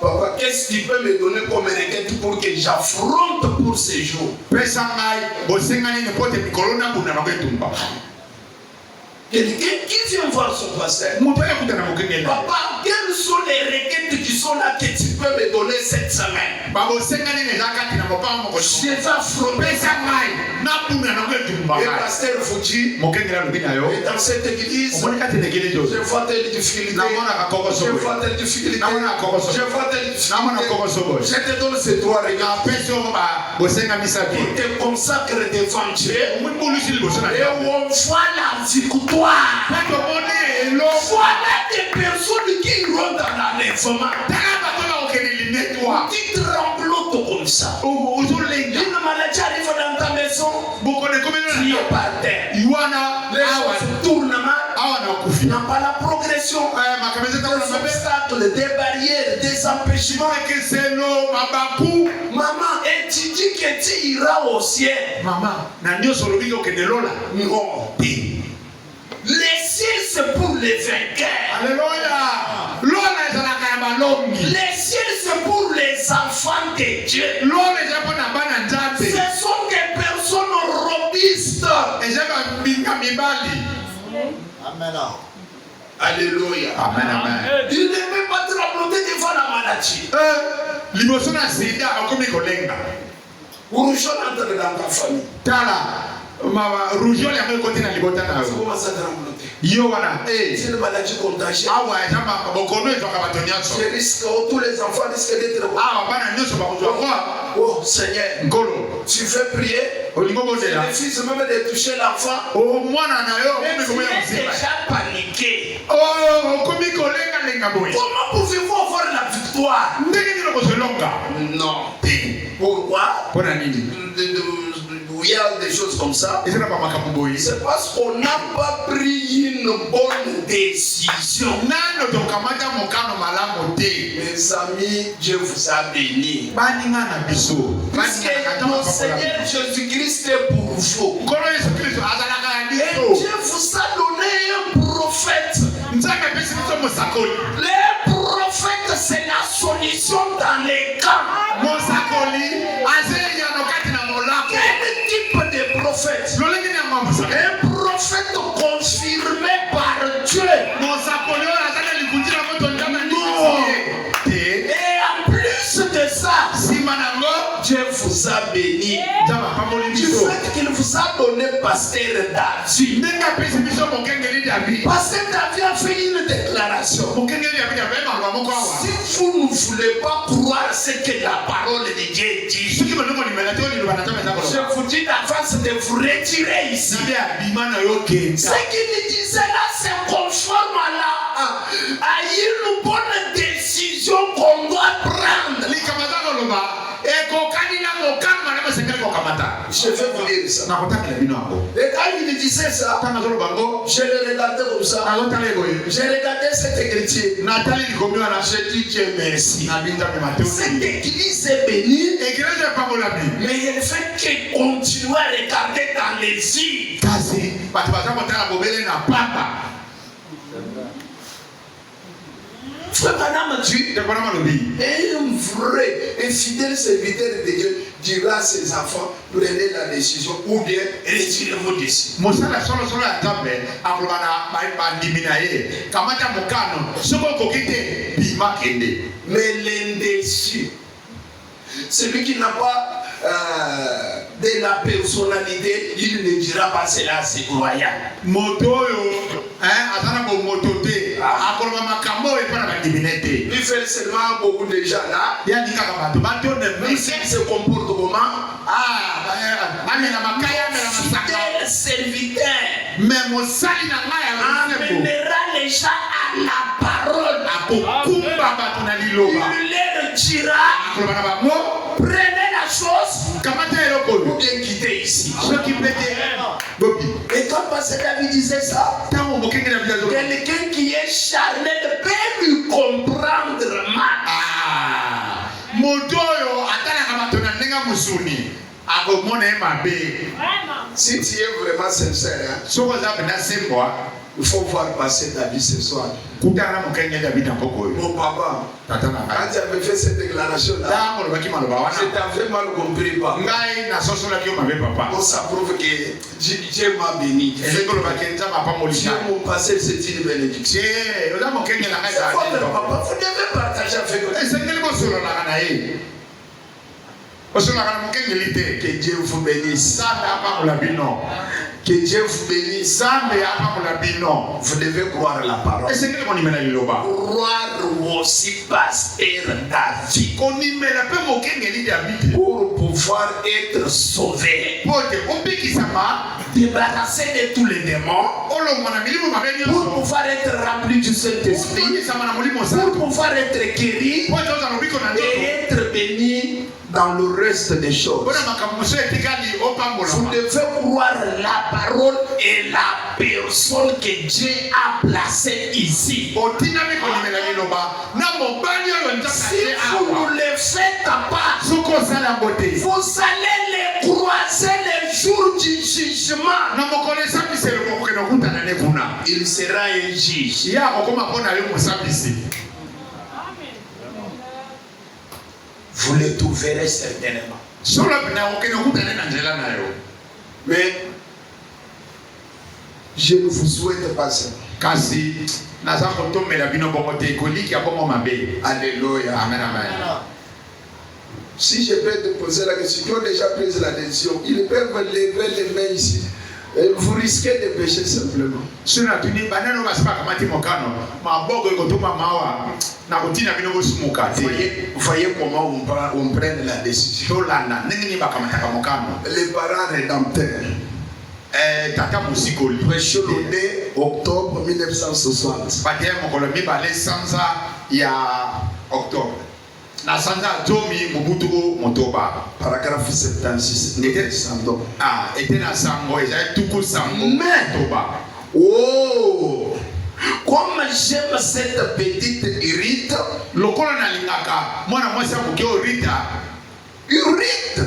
Speaker 2: Papa, qu'est-ce qu'il peut me donner comme requête pour que j'affronte pour ces jours?
Speaker 5: pesa ngai bosengani ne pote mikolo na bunda nango etumba.
Speaker 2: Quelqu'un qui vient voir son pasteur.
Speaker 5: moto oyo akutana mokengeli.
Speaker 2: Papa, quelles sont les requêtes qui sont là que tu peux me donner cette semaine?
Speaker 5: babosengani na eza kati na mopanga moko.
Speaker 2: Je vais affronter
Speaker 5: pesa
Speaker 2: ça.
Speaker 5: ngai na bunda nango etumba
Speaker 2: Et
Speaker 5: ngai.
Speaker 2: pasteur vous dit,
Speaker 5: mokengeli alobi na yo.
Speaker 2: et dans cette église,
Speaker 5: omoni kati na ekele
Speaker 2: je
Speaker 5: jozo.
Speaker 2: vois telle difficulté.
Speaker 5: namonaka kokoso
Speaker 2: Je
Speaker 5: boye.
Speaker 2: vois telle difficulté.
Speaker 5: namona kokoso.
Speaker 2: Je vois telle
Speaker 5: namona
Speaker 2: difficulté.
Speaker 5: kokoso boye.
Speaker 2: Je te donne ces trois regards.
Speaker 5: apesi oyo bosenga
Speaker 2: Tu
Speaker 5: misapi.
Speaker 2: te consacres devant Dieu.
Speaker 5: omibulusi liboso na
Speaker 2: Et
Speaker 5: yo.
Speaker 2: on voit la victoire.
Speaker 5: mpe tomoni eloko.
Speaker 2: Voilà des personnes qui rentrent dans l'enlèvement.
Speaker 5: tala bato bakokende linetwa.
Speaker 2: Tu tremblotes comme ça.
Speaker 5: ozolenga.
Speaker 2: Une maladie arrive dans ta maison.
Speaker 5: bokone komeli
Speaker 2: Tu es par terre.
Speaker 5: iwana
Speaker 2: Les choses tournent mal.
Speaker 5: awa na
Speaker 2: Tu
Speaker 5: okufi.
Speaker 2: n'as pas la progression.
Speaker 5: makambo eza
Speaker 2: Des
Speaker 5: ntango na mabe.
Speaker 2: obstacles, des barrières, des empêchements.
Speaker 5: ekeselo mabaku.
Speaker 2: Maman, et tu dis que tu iras au ciel.
Speaker 5: mama na nyonso olobi okende lola.
Speaker 2: Non. Les ciels, c'est pour les vainqueurs.
Speaker 5: alleluya. lola ezalaka ya balongi.
Speaker 2: Les ciels, c'est pour les enfants de Dieu.
Speaker 5: lola eza mpo na bana nzambe.
Speaker 2: Ce sont des personnes robustes.
Speaker 5: eza bambinga mibali.
Speaker 2: Alléluia.
Speaker 5: amen amen.
Speaker 2: Il ne peut pas trembler devant la maladie.
Speaker 5: liboso na sida akomi kolenga.
Speaker 2: Rougeole entre dans ta famille.
Speaker 5: tala rougeole yango ekoti na libota na
Speaker 2: Tu
Speaker 5: yo.
Speaker 2: commences à trembler.
Speaker 5: yo wana
Speaker 2: C'est une maladie contagieuse.
Speaker 5: awa eza bokono ezwaka bato nyonso.
Speaker 2: Je risque, tous les enfants risquent d'être.
Speaker 5: awa bana nyonso bakozwa kwa
Speaker 2: Oh Seigneur,
Speaker 5: nkolo.
Speaker 2: tu fais prier.
Speaker 5: olingo
Speaker 2: Tu
Speaker 5: bondela.
Speaker 2: refuses même de toucher l'enfant.
Speaker 5: mwana na yo
Speaker 2: Mais
Speaker 5: okomi
Speaker 2: tu
Speaker 5: komoya
Speaker 2: es
Speaker 5: mosima.
Speaker 2: déjà paniqué.
Speaker 5: okomi kolengalenga boye.
Speaker 2: Comment pouvez-vous avoir la victoire?
Speaker 5: ndenge nini okozolonga
Speaker 2: Non.
Speaker 5: te.
Speaker 2: Pourquoi?
Speaker 5: mpona nini
Speaker 2: Il y a des choses comme ça.
Speaker 5: eza na bamakambo boye.
Speaker 2: C'est parce qu'on n'a pas pris une bonne décision.
Speaker 5: nano tokamata mokano malamu te.
Speaker 2: Mes amis, Dieu vous a bénis.
Speaker 5: baninga na biso.
Speaker 2: Parce que mon Seigneur Jésus-Christ est pour vous.
Speaker 5: nkolo yesu kristo azalaka ya
Speaker 2: Et
Speaker 5: biso.
Speaker 2: Dieu vous a donné un prophète.
Speaker 5: nzambe apesi biso mosakoli.
Speaker 2: Les prophètes, c'est la solution dans les camps.
Speaker 5: mosakoli azeyano kati na molako.
Speaker 2: Quel type de prophète?
Speaker 5: lolenge ni yango ya mosakoli.
Speaker 2: Un prophète confirmé par Dieu.
Speaker 5: mosakoli oyo aza na likundi na moto nzambe
Speaker 2: Non.
Speaker 5: te.
Speaker 2: Et en plus de ça,
Speaker 5: nsima nango
Speaker 2: Dieu vous a béni.
Speaker 5: nzambe apamboli
Speaker 2: Du
Speaker 5: biso.
Speaker 2: fait qu'il vous a
Speaker 5: a donné pasteur David. Pasteur David a fait une déclaration. Si vous ne voulez pas croire ce que la parole de Dieu dit, je vous dis d'avance de vous retirer ici. Ce qu'il disait là, c'est conforme à une bonne décision qu'on doit prendre. Je vais vous dire ça. Et quand il disait ça, je le regardais comme ça. J'ai regardé cette écriture. J'ai dit Dieu merci. Cette église est bénie, mais elle fait que continuer à regarder dans les yeux. Frère Madame dit, un vrai et fidèle serviteur de Dieu dira à ses enfants, prenez la décision ou bien retirez vos décisions. Mais l'indécis, celui qui n'a pas de la personnalité, il ne dira pas cela, c'est croyant. Il fait seulement beaucoup de gens là. Mais il se comporte comment? Fidèle serviteur amènera les gens à la parole. Il leur dira, prenez la chose ou bien quittez ici. Et quand Pasteur David disait ça, quelqu'un qui est charnel peut lui comprendre mal. Si tu es vraiment sincère, il faut voir passer David ce soir. Mon papa, quand tu avais fait cette déclaration-là, je t'avais mal compris, papa. Bon, ça prouve que Dieu m'a béni. Dieu m'a passé, c'est une bénédiction. Papa, vous devez partager avec nous. Que Dieu vous bénisse. Que Dieu vous bénisse. Vous devez croire la parole. Croire aussi pasteur David. Pour pouvoir être sauvé. Débarrassé de tous les démons. Pour pouvoir être rempli du Saint-Esprit. Pour pouvoir être guéri. Et être béni dans le reste des choses. Vous devez croire la parole et la personne que Dieu a placée ici. Si vous ne le faites pas, vous allez les croiser les jours du jugement. Il sera un juge. Vous le trouverez certainement. Mais je ne vous souhaite pas ça. Alléluia.
Speaker 6: Amen, amen.
Speaker 5: Si je peux te poser la question, qui ont déjà pris la décision, ils peuvent lever les mains ici. Vous risquez de pécher simplement. Voyez comment on prend la décision. Les parents rédempteurs. Prêché le 2 octobre 1960. Paragraphe 76. Oh, comme j'aime cette petite Irite. Irite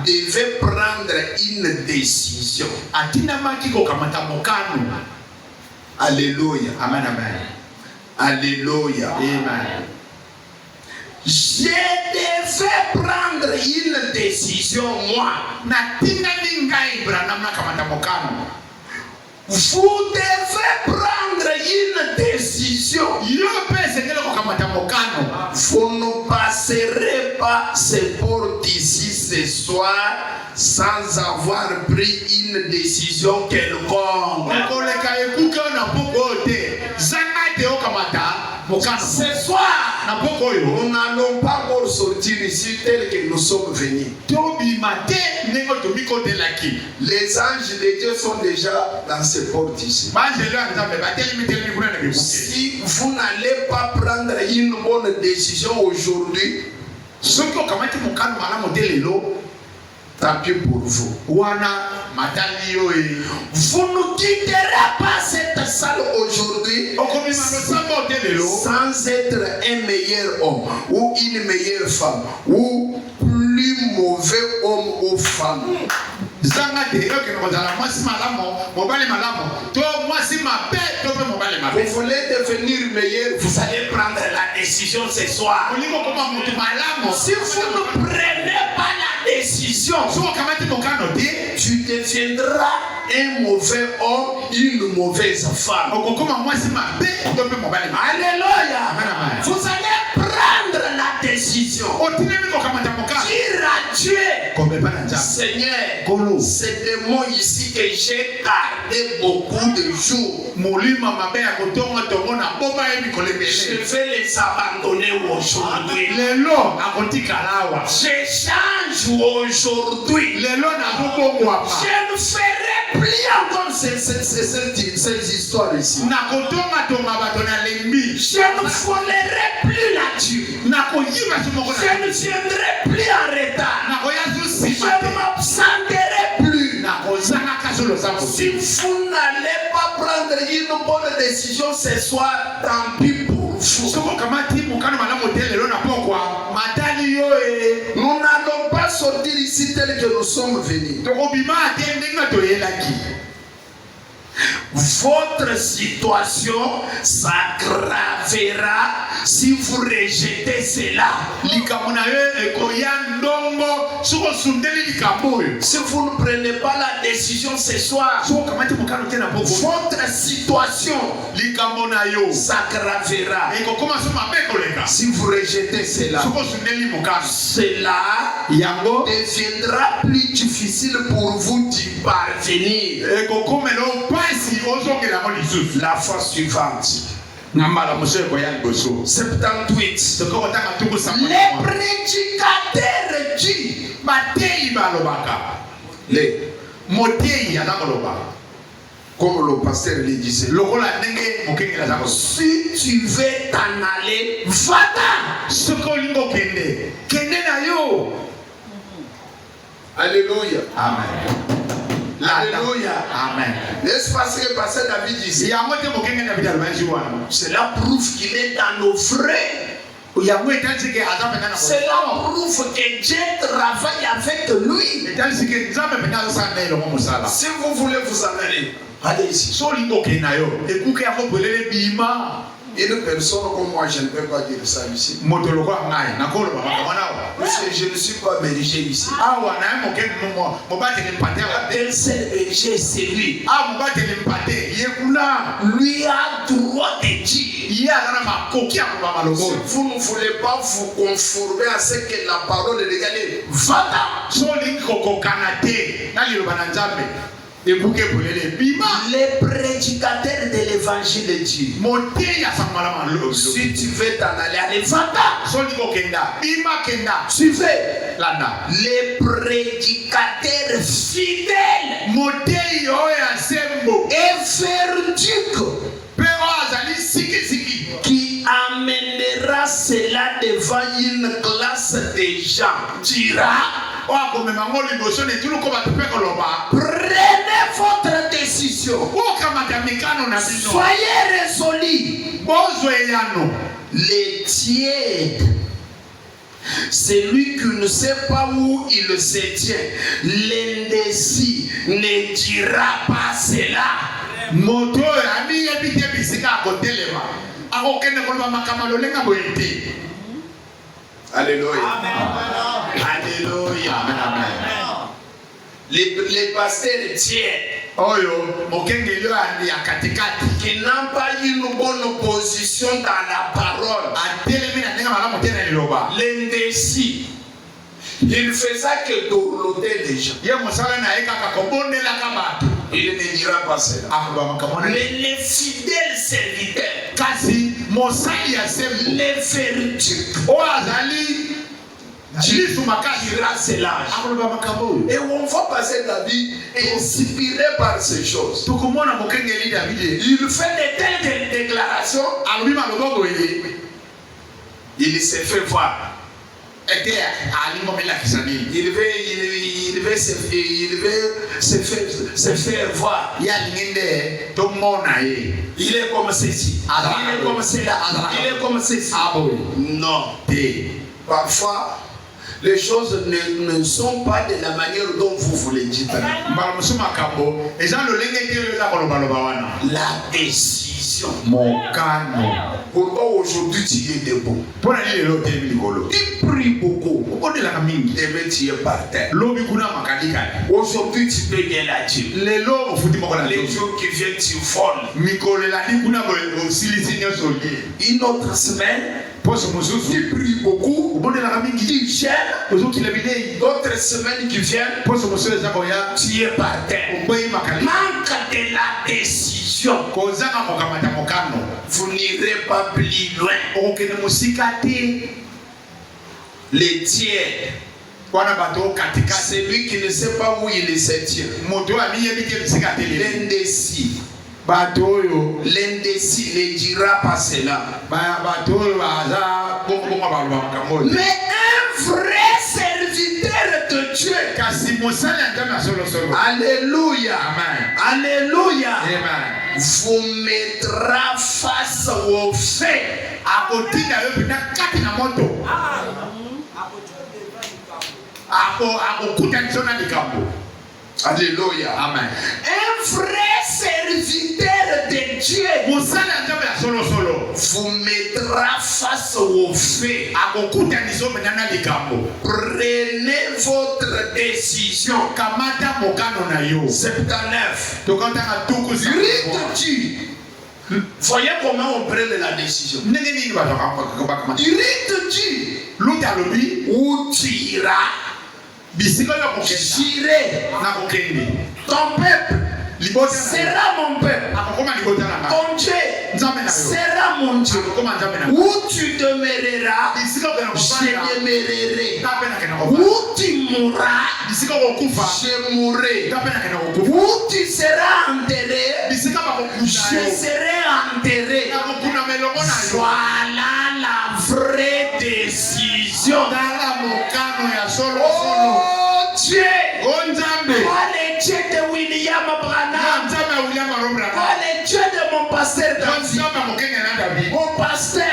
Speaker 5: devait prendre une décision. Alléluia.
Speaker 6: Amen, amen.
Speaker 5: Alléluia.
Speaker 6: Amen.
Speaker 5: Je devais prendre une décision, moi. Vous devez prendre une décision. Vous ne passerez pas ces portes ici ce soir sans avoir pris une décision quelconque. Ce soir, nous n'allons pas encore sortir ici tel que nous sommes venus. Les anges de Dieu sont déjà dans ces portes ici. Si vous n'allez pas prendre une bonne décision aujourd'hui, tant pis pour vous. Vous ne quitterez pas cette salle aujourd'hui sans être un meilleur homme ou une meilleure femme ou plus mauvais homme ou femme. Vous voulez devenir meilleur, vous allez prendre la décision ce soir. Si vous ne prenez pas la décision, tu deviendras un mauvais homme, une mauvaise femme. Alléluia. Vous allez prendre la décision. Dire à Dieu, Seigneur, c'est de moi ici que j'ai gardé beaucoup de jours. Je vais les abandonner aujourd'hui. Je change aujourd'hui. Je ne ferai plus encore ces histoires ici. Je ne volerai plus là-dessus. Je ne viendrai plus en retard. Je ne m'absenterai plus. Si vous n'allez pas prendre une bonne décision ce soir, tant pis pour vous. Nous n'allons pas sortir ici tel que nous sommes venus. Votre situation s'aggravera si vous rejetez cela. Si vous ne prenez pas la décision ce soir, votre situation s'aggravera. Si vous rejetez cela, cela deviendra plus difficile pour vous d'y parvenir. La fois suivante. 78. Les prédicateurs disent, comme le pasteur le disait, si tu veux t'en aller, va-t'en. Alléluia.
Speaker 6: Amen.
Speaker 5: Alléluia.
Speaker 6: Amen.
Speaker 5: N'est-ce pas ce que le pasteur David disait? Cela prouve qu'il est dans nos frais. Cela prouve que Dieu travaille avec lui. Si vous voulez vous en aller, allez-y. Une personne comme moi, je ne peux pas dire ça ici. Parce que je ne suis pas berger ici. Un seul berger, c'est lui. Lui a droit de dire. Si vous ne voulez pas vous conformer à ce que la parole de Dieu dit, va-t'en. Les prédicateurs de l'évangile disent, si tu veux t'en aller, allez, va-t'en. Suivez. Les prédicateurs fidèles et verdiques qui amènera cela devant une classe de gens dira, prenez votre décision. Soyez résolus. Les tièdes, celui qui ne sait pas où il se tient, l'indécis ne dira pas cela. Alléluia. Alléluia. Les pasteurs tiennent. Oyo, mokengeli ya katikati.
Speaker 7: Qui n'a pas une bonne position dans la parole. L'indécis. Il faisait que dorloter les gens. Il ne dira pas cela. Mais les fidèles serviteurs, les vertus, dira cela. Et on va passer la vie inspiré par ces choses. Il fait de telles déclarations. Il s'est fait voir. Il veut se faire voir. Il est comme ceci. Il est comme cela. Il est comme ceci. Non. Parfois, les choses ne sont pas de la manière dont vous voulez dire. La décision. Pourquoi aujourd'hui tu es debout? Tu pries beaucoup. Et tu es par terre. Aujourd'hui tu peux bien la Dieu. Les jours qui viennent tu voles. Une autre semaine, tu pries beaucoup. Tu gères. D'autres semaines qui viennent, tu es par terre. Manque de la décision. Vous n'irez pas plus loin. Les tiers. Celui qui ne sait pas où il se tient. L'indécis. L'indécis ne dira pas cela. Mais un vrai serviteur de Dieu. Alléluia. Amen. Alléluia. Amen. Vous mettra face au fait. Alléluia. Amen. Un vrai serviteur de Dieu vous mettra face au fait. Prenez votre décision. 79. Voyez comment on prend la décision. Il te dit où tu iras. J'irai. Ton peuple sera mon peuple. Ton Dieu sera mon Dieu. Où tu demeureras, je demeurerai. Où tu mourras, je mourrai. Où tu seras enterré, je serai enterré. Voilà la vraie décision. Oh Dieu, le Dieu de William Branham, le Dieu de mon pasteur David, mon pasteur,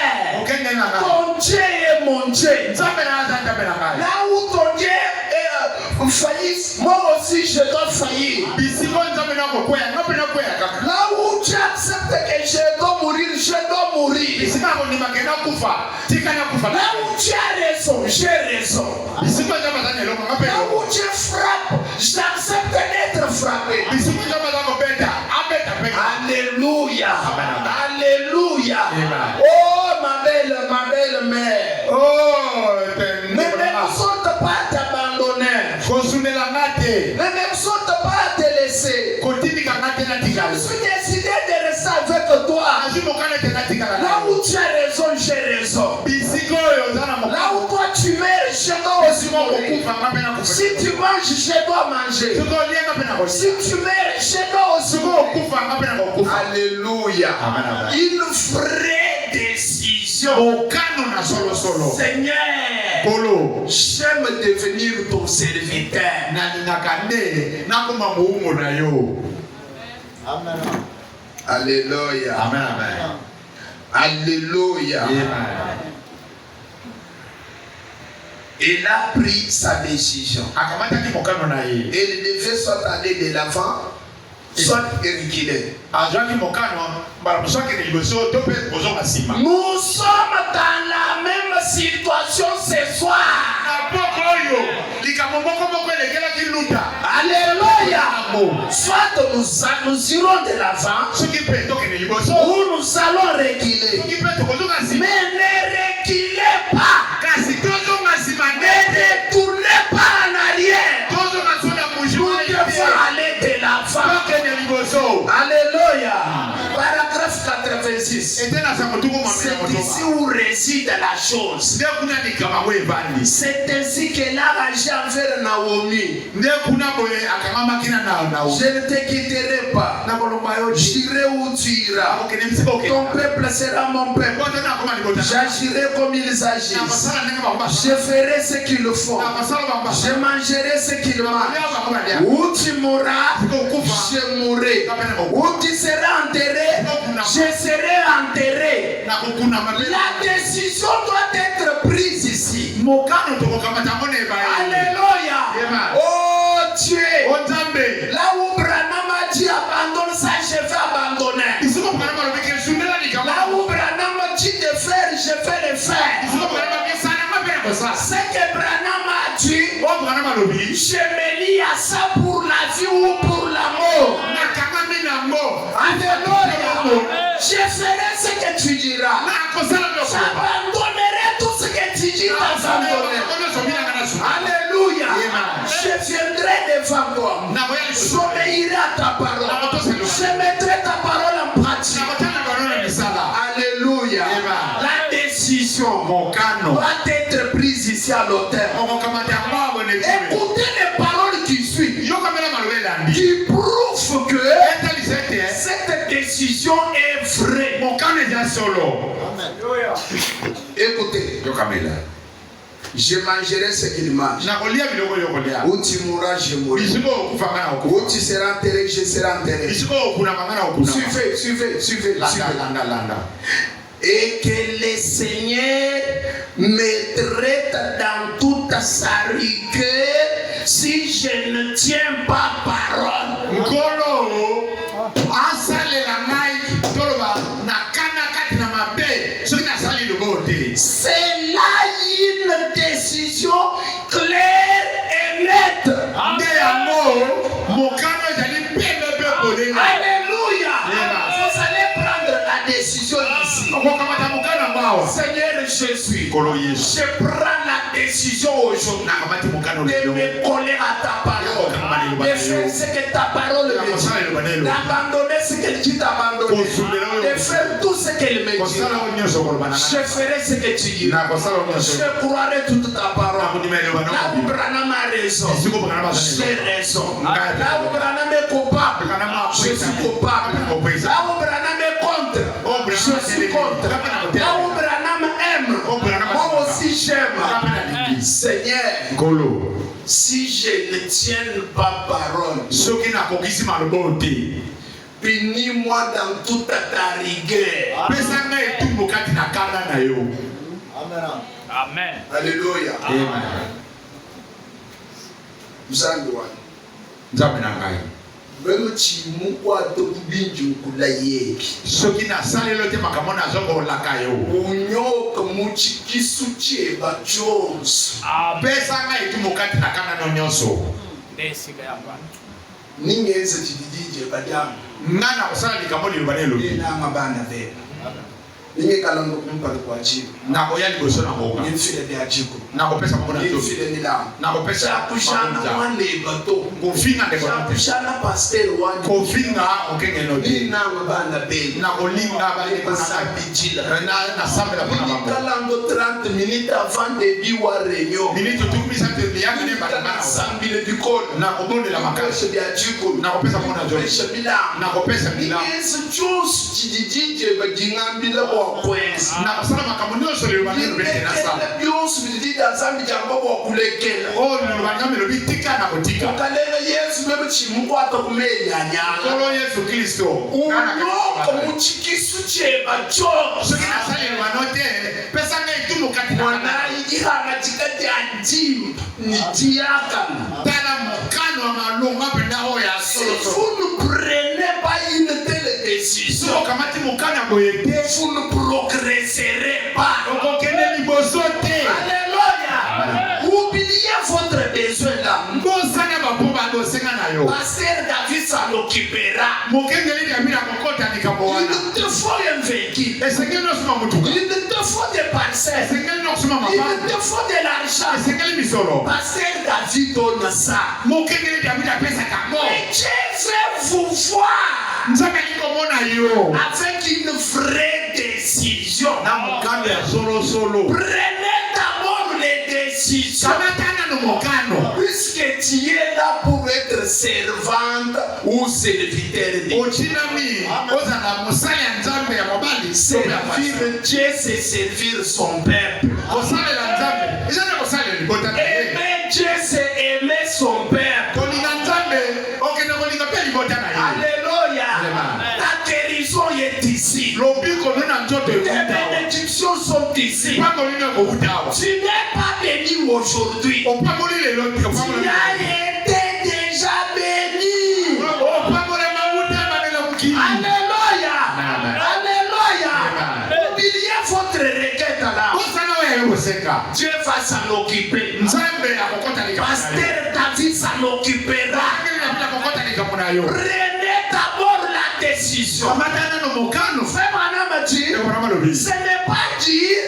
Speaker 7: ton Dieu est mon Dieu. Là où ton Dieu est failli, moi aussi je dois faillir. Là où tu acceptes que je dois mourir, je dois mourir. Là où tu as raison, j'ai raison. Là où tu frappes, j'accepte d'être frappé. Alléluia. Alléluia. Oh ma belle mère. Ne me saute pas à t'abandonner. Ne me saute pas à te laisser. Je suis décidé de rester avec toi. Là où tu as raison, j'ai raison. Là où toi tu meurs, je dois aussi mourir. Si tu manges, je dois manger. Si tu meurs, je dois aussi mourir. Alléluia. Une vraie décision. Seigneur, j'aime devenir ton serviteur. Alléluia.
Speaker 5: Amen.
Speaker 7: Alléluia. Il a pris sa décision. Il devait soit aller de l'avant, soit reculer. Nous sommes dans la même situation ce soir. Alléluia. Soit nous irons de l'avant ou nous allons reculer. Mais ne reculez pas. Ne retournez pas en arrière. Nous devons aller de l'avant. Alléluia. Paragraphe 86. C'est ici où réside la chose. C'est ainsi qu'elle a agi envers Naomi. Je ne te quitterai pas. J'irai où tu iras. Ton peuple sera mon peuple. J'agirai comme ils agissent. Je ferai ce qu'ils font. Je mangerai ce qu'ils mangent. Où tu mourras, je mourrai. Où tu seras enterré, je serai enterré. La décision doit être prise ici. Alléluia. Oh Dieu. Là où Branham a dit abandonne ça, je vais abandonner. Là où Branham a dit de faire, je vais le faire. Ce que Branham a dit, je me lie à ça pour la vie ou pour la mort. Alléluia. Je ferai ce que tu diras. J'abandonnerai tout ce que tu dis d'abandonner. Alléluia. Je viendrai devant toi. J'obéirai à ta parole. Je mettrai ta parole en pratique. Alléluia. La décision doit être prise ici à l'autel. Écoutez les paroles qui suivent, qui prouvent que cette décision est vraie. Écoutez, je mangerai ce qu'il mange. Où tu mourras, je mourrai. Où tu seras enterré, je serai enterré. Suivez. Et que le Seigneur me traite dans toute sa rigueur si je ne tiens pas parole. C'est là une décision claire et nette. Alléluia. Vous allez prendre la décision ici. Seigneur Jésus, je prends la décision aujourd'hui de me coller à ta parole, de faire ce que ta parole me dit, d'abandonner ce qu'elle dit d'abandonner, de faire tout ce qu'elle me dit. Je ferai ce que tu dis. Je croirai toute ta parole. Là où Branham a raison, j'ai raison. Là où Branham est coupable, je suis coupable. Là où Branham est contre, je suis contre. Là où Branham aime, moi aussi j'aime. Seigneur, si je ne tiens pas parole, bénis-moi dans toute ta rigueur.
Speaker 1: Amen.
Speaker 7: Alléluia. Nous allons même si nous avons tout kula yeki.
Speaker 5: Soki na salelo te makamona zongo lakayo.
Speaker 7: Unyoka muchikisuche ba Jones.
Speaker 5: Pesa nga itumukati na kana no nyonso.
Speaker 1: Desika ya bana.
Speaker 7: Ningeza chididije badamu.
Speaker 5: Nana kusala likamoli lubanelo.
Speaker 7: Ina mabana be. Ninge kalongo kumpala kwa chibu.
Speaker 5: Nako yali boso na ngoka.
Speaker 7: Nifile de ajiko.
Speaker 5: Nako pesa mbona to.
Speaker 7: Nifile nila.
Speaker 5: Nako pesa
Speaker 7: kushana wande bato.
Speaker 5: Kofinga de kwa.
Speaker 7: Kushana pastel wande.
Speaker 5: Kofinga okenge no de.
Speaker 7: Ina mabana be.
Speaker 5: Nako linga ba de
Speaker 7: Sabi jila.
Speaker 5: na sambe la pona mambo.
Speaker 7: Kalongo 30 minutes avant de biwa réunion.
Speaker 5: Minute tu misa te lianga ne bana.
Speaker 7: Sambile du col.
Speaker 5: Nako bonde la makasha
Speaker 7: de ajiko.
Speaker 5: Nako pesa mbona jo. Nako pesa bila.
Speaker 7: Yesu Jones chididije bagingambila kwa kwezi.
Speaker 5: Na kusala makamunyo so le lubanelo be na sala.
Speaker 7: Byose bidida zambi jambo kwa kulekela.
Speaker 5: Oh le lubanelo bitika na kotika.
Speaker 7: Kalelo Yesu bebe chimukwata kumenya nyanga.
Speaker 5: Kolo Yesu Kristo.
Speaker 7: Unoko muchikisu cheba cho.
Speaker 5: Soki na sala le manote pesa nga itumu katika.
Speaker 7: Mwana igihanga chikati anjimu nitiaka.
Speaker 5: Tala mukano wa malunga penda hoya solo.
Speaker 7: Si vous ne prenez pas une telle décision,
Speaker 5: so kamati mukana boyete.
Speaker 7: vous ne progresserez pas.
Speaker 5: Okokene liboso te.
Speaker 7: Alléluia. Oubliez récupéra.
Speaker 5: Mokengeli ya bila kokota
Speaker 7: Il
Speaker 5: nikamoana.
Speaker 7: te faut un véhicule.
Speaker 5: Esengeli nosuma mutuka.
Speaker 7: Il te faut des parcelles.
Speaker 5: Esengeli nosuma
Speaker 7: Il
Speaker 5: mapanga.
Speaker 7: te faut de l'argent.
Speaker 5: Esengeli misolo.
Speaker 7: Pasteur David donne ça.
Speaker 5: Mokengeli ya bila pesa kamo.
Speaker 7: Mais Dieu veut vous voir
Speaker 5: Nzambe likomona yo.
Speaker 7: avec une vraie décision.
Speaker 5: Na mukano ya solo.
Speaker 7: Prenez d'abord les décisions.
Speaker 5: Kamatana no mokano.
Speaker 7: Puisque tu es là pour être servante ou serviteur de Dieu.
Speaker 5: Ochinami ozala mosali ya Nzambe ya mobali.
Speaker 7: Servir Dieu, c'est servir son peuple.
Speaker 5: Kosalela Nzambe. Ezana kosalela libota na ye.
Speaker 7: Aimer Dieu, c'est aimer son peuple.
Speaker 5: Kolinga Nzambe okende kolinga pe libota na ye.
Speaker 7: Alléluia.
Speaker 5: Amen.
Speaker 7: La guérison est ici.
Speaker 5: Lobiko nuna nzoto
Speaker 7: Les
Speaker 5: ekutawa.
Speaker 7: bénédictions sont ici.
Speaker 5: Pamoli na kokutawa.
Speaker 7: Tu n'es pas béni aujourd'hui.
Speaker 5: Opamoli lelo
Speaker 7: Tu
Speaker 5: opamoli.
Speaker 7: as été déjà béni.
Speaker 5: Opamoli mauta babela mukini.
Speaker 7: Alléluia.
Speaker 5: Amen.
Speaker 7: Alléluia.
Speaker 5: Amen.
Speaker 7: Oubliez votre requête là.
Speaker 5: Osana wewe koseka.
Speaker 7: Dieu va s'en occuper.
Speaker 5: Nzambe akokota likamuna yo.
Speaker 7: Pasteur David s'en occupera.
Speaker 5: Ngeli akokota likamuna yo.
Speaker 7: Prenez d'abord la décision.
Speaker 5: Kamatana no mokano.
Speaker 7: Frère Manama dit,
Speaker 5: Eko na malobi.
Speaker 7: ce n'est pas dire,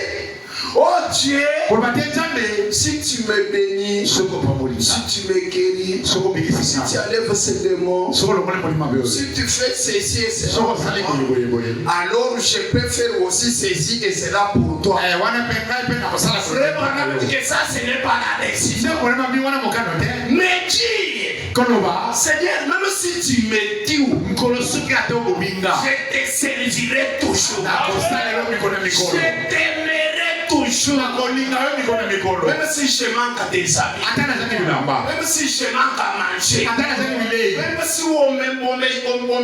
Speaker 7: oh Dieu,
Speaker 5: Kobatie Nzambe
Speaker 7: si tu me bénis,
Speaker 5: soko pamoli.
Speaker 7: si tu me guéris,
Speaker 5: Soko
Speaker 7: si
Speaker 5: bikisi.
Speaker 7: tu enlèves ces démons,
Speaker 5: Soko lomole moli mabe.
Speaker 7: si tu fais ceci et
Speaker 5: Soko sali
Speaker 7: cela,
Speaker 5: boye.
Speaker 7: alors je peux faire aussi ceci et cela pour toi.
Speaker 5: Wana penga pe na kosala
Speaker 7: Frère Manama dit que ça, ce n'est pas la décision.
Speaker 5: Soko na mabi wana mokano te.
Speaker 7: Mais dis,
Speaker 5: Koloba.
Speaker 7: Seigneur, même si tu me dis,
Speaker 5: Nkolo suki ate obinga.
Speaker 7: je te servirai toujours.
Speaker 5: Na kosala yo mikolo
Speaker 7: Je
Speaker 5: mikolo.
Speaker 7: t'aimerai toujours.
Speaker 5: Na kolinga yo mikolo mikolo.
Speaker 7: Même si je manque à des amis.
Speaker 5: Ata na zaki bilamba.
Speaker 7: Même si je manque à manger.
Speaker 5: Ata na zaki bilei.
Speaker 7: Même si on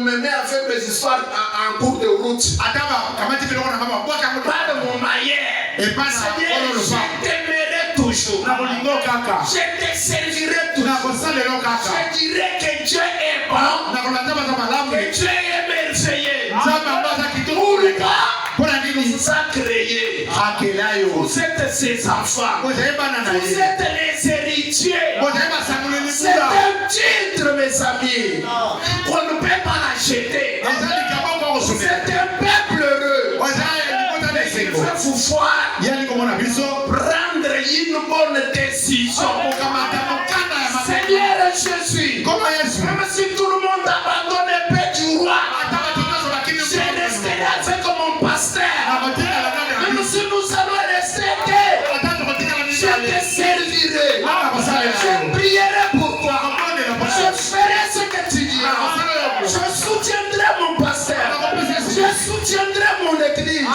Speaker 7: me met à faire mes histoires en cours de route.
Speaker 5: Ata ba kamati biloko na mama bwaka moto.
Speaker 7: Pas de mon maillot.
Speaker 5: Et pas na
Speaker 7: Seigneur,
Speaker 5: kolo
Speaker 7: je
Speaker 5: loba.
Speaker 7: t'aimerai toujours.
Speaker 5: Na kolingo kaka.
Speaker 7: Je te servirai
Speaker 5: Na
Speaker 7: toujours.
Speaker 5: kosala yo kaka.
Speaker 7: Je dirai que Dieu est bon.
Speaker 5: Na kolanda ba malamu.
Speaker 7: Que Dieu est merveilleux.
Speaker 5: Nzambe ambaza kitoko koleka. Pona nini?
Speaker 7: Vous a créé.
Speaker 5: Akela yo.
Speaker 7: Vous êtes ses enfants.
Speaker 5: Ozali bana na
Speaker 7: Vous
Speaker 5: ye.
Speaker 7: êtes les héritiers.
Speaker 5: Ozali basangoleli
Speaker 7: C'est
Speaker 5: kula.
Speaker 7: un titre, mes amis, qu'on ne peut pas l'acheter.
Speaker 5: Ezali kaboko
Speaker 7: C'est
Speaker 5: kosumela.
Speaker 7: un peuple heureux.
Speaker 5: Ozali libota na
Speaker 7: Il
Speaker 5: esengo.
Speaker 7: veut vous voir
Speaker 5: Yali komona biso.
Speaker 7: prendre une bonne décision.
Speaker 5: Okamata mokanda ya mabe.
Speaker 7: Seigneur Jésus,
Speaker 5: Koma Yesu.
Speaker 7: même si tout le monde abandonne le paix du roi,
Speaker 5: Ata bato nyonso bakini
Speaker 7: je
Speaker 5: mokolo.
Speaker 7: resterai avec mon pasteur.
Speaker 5: Na kotika la nani ya
Speaker 7: Même
Speaker 5: biso.
Speaker 7: si nous allons rester deux,
Speaker 5: Ata tokotika la nini
Speaker 7: je
Speaker 5: ya
Speaker 7: te
Speaker 5: Yesu.
Speaker 7: servirai.
Speaker 5: Wana kosala
Speaker 7: Je
Speaker 5: yo.
Speaker 7: prierai pour toi.
Speaker 5: Akonde na
Speaker 7: Je
Speaker 5: kosala.
Speaker 7: ferai ce que tu diras. Je soutiendrai mon pasteur. Je soutiendrai mon église.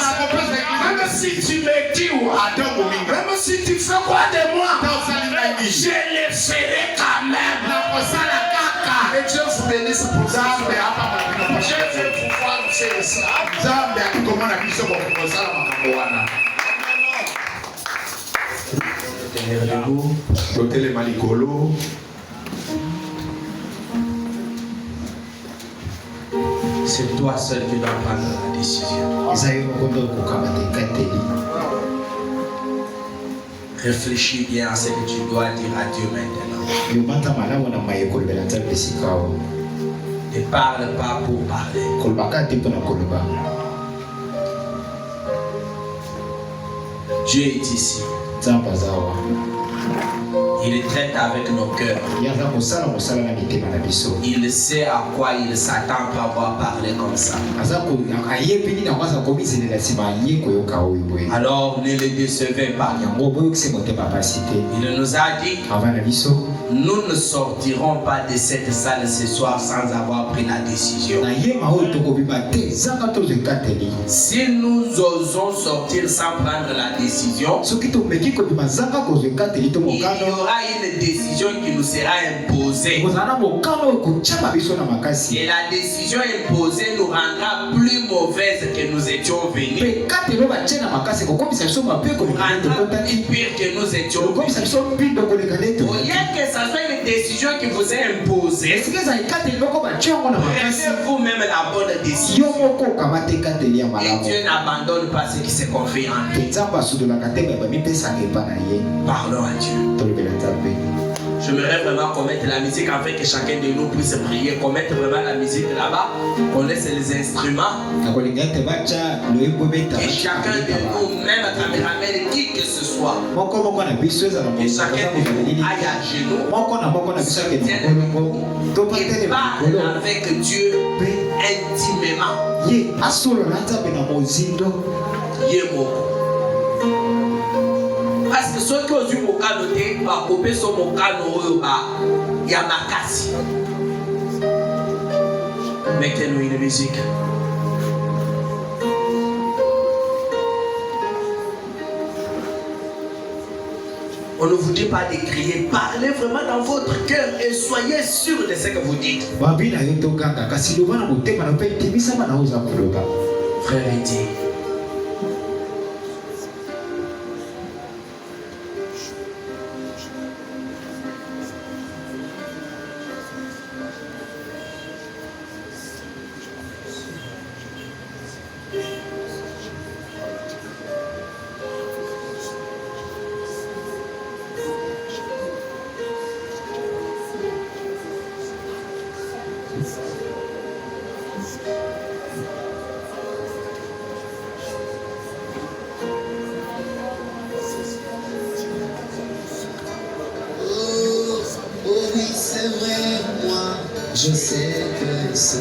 Speaker 7: Même si tu me dis
Speaker 5: Ata okominga.
Speaker 7: même si tu fais quoi de moi,
Speaker 5: Ata osali nini?
Speaker 7: je le ferai quand même.
Speaker 5: Na kosala kaka.
Speaker 7: Que Dieu vous bénisse pour ça.
Speaker 5: Nzambe apa mokino
Speaker 7: Je
Speaker 5: pasha.
Speaker 7: vais pouvoir faire ça.
Speaker 5: Nzambe akikomona biso kosala makambo wana. Totelema likolo.
Speaker 4: C'est toi seul qui dois prendre la décision.
Speaker 3: Isaïe Mokondo Kukamate Kateli.
Speaker 4: Réfléchis bien à ce que tu dois dire à Dieu maintenant.
Speaker 3: Yomata malamu na mayekolo belanta besikao.
Speaker 4: Ne parle pas pour parler.
Speaker 3: Kolbaka tipo na kolba.
Speaker 4: Dieu est ici.
Speaker 3: Zamba zawa.
Speaker 4: Il traite avec nos cœurs.
Speaker 3: Yaza kosala mosala na mitema na biso.
Speaker 4: Il sait à quoi il s'attend pour avoir parlé comme ça.
Speaker 3: Azako ayepini na kwaza komizelela sima yeko yoka oyo.
Speaker 4: Alors ne le décevez pas.
Speaker 3: Yango boyo kse motema pasite.
Speaker 4: Il nous a dit,
Speaker 3: Avant na biso.
Speaker 4: nous ne sortirons pas de cette salle ce soir sans avoir pris la décision.
Speaker 3: Na yema oyo tokobima te zaka tozo kateli.
Speaker 4: Si nous osons sortir sans prendre la décision,
Speaker 3: Soki tomeki kobima zaka kozo kateli to
Speaker 4: il y
Speaker 3: mokano.
Speaker 4: aura une décision qui nous sera imposée.
Speaker 3: Kozana mokano kochama biso na makasi.
Speaker 4: Et la décision imposée nous rendra plus mauvaise que nous étions venus.
Speaker 3: Pe katelo ba tena makasi kokomisa biso mabe ko
Speaker 4: Nous rendra
Speaker 3: kota
Speaker 4: plus pire que nous étions
Speaker 3: kokomisa
Speaker 4: venus.
Speaker 3: biso mbindo ko lekale to.
Speaker 4: Au lieu que ça soit une décision qui vous est imposée,
Speaker 3: Esikeza ikateli loko ba tshongo na makasi.
Speaker 4: prenez vous-même la bonne décision.
Speaker 3: Yo moko kamate kateli ya
Speaker 4: Et
Speaker 3: malamu.
Speaker 4: Dieu n'abandonne pas ceux qui se confient en lui.
Speaker 3: Nzamba sudola katema ba mipesa ngepa na ye.
Speaker 4: Parlons à Dieu.
Speaker 3: Tolobela nzambe.
Speaker 2: J'aimerais vraiment qu'on mette la musique afin que chacun de nous puisse prier. Qu'on mette vraiment la musique là-bas. Qu'on laisse les instruments. Et chacun de nous, même à travers Amen, qui que ce soit. Et chacun de nous aille à genoux. Et parle avec Dieu intimement. Parce que ceux qui ont eu mon canot, va couper sur mon canot, il y a ma casse. Mettez-nous une musique. On ne vous dit pas de crier, parlez vraiment dans votre cœur et soyez sûr de ce que vous dites. Frère, il dit.
Speaker 8: Je sais que c'est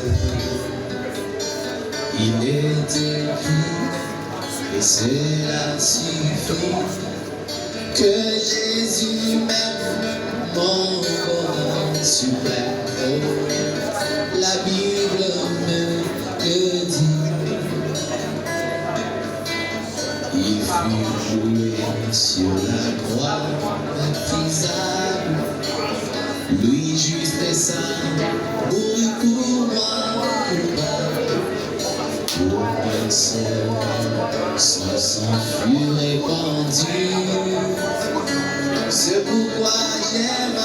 Speaker 8: il est écrit et cela suffit que Jésus m'aime, mon bonheur suprême. La Bible me le dit. Il fut joué sur la croix baptisable. Lui juste et saint, mourut pour moi coupable. Pour mon seul, son sang fut répandu. C'est pourquoi j'aime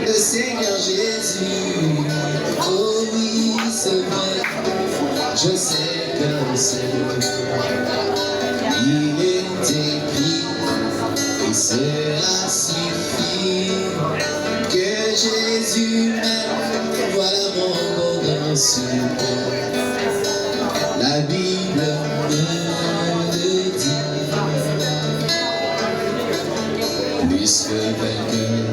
Speaker 8: le Seigneur Jésus. Oh oui, c'est vrai, je sais que c'est il est écrit et cela suffit. Que Jésus m'aime, voilà mon bonheur suprême. La Bible me le dit. Plus que vainqueur,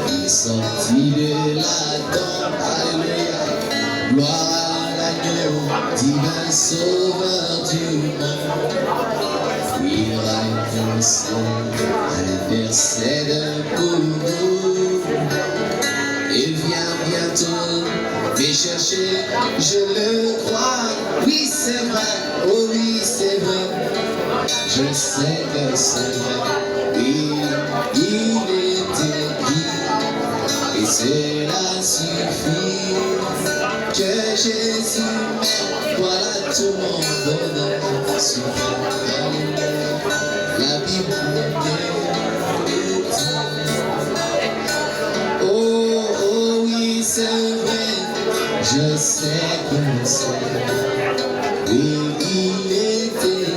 Speaker 8: il sortit de la tombe. Alléluia. Gloire à l'agneau, divin sauveur du monde. Il intercède pour nous. Il vient bientôt les chercher, je le crois. Oui, c'est vrai, oh oui, c'est vrai. Je sais que c'est vrai. Il est écrit, et cela suffit. Que Jésus m'aime, voilà tout mon bonheur suprême. La Bible me dit. Oh oui, c'est vrai, je sais que c'est. Et il est écrit,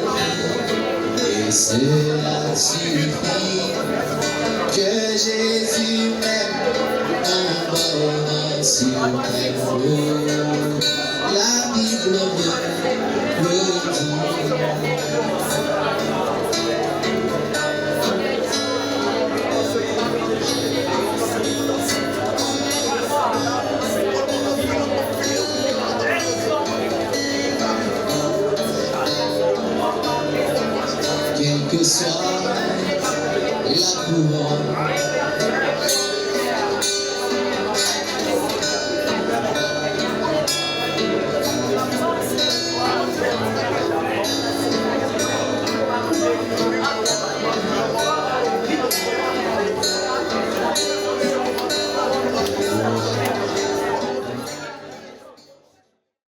Speaker 8: et cela suffit. Que Jésus m'aime, mon bonheur suprême.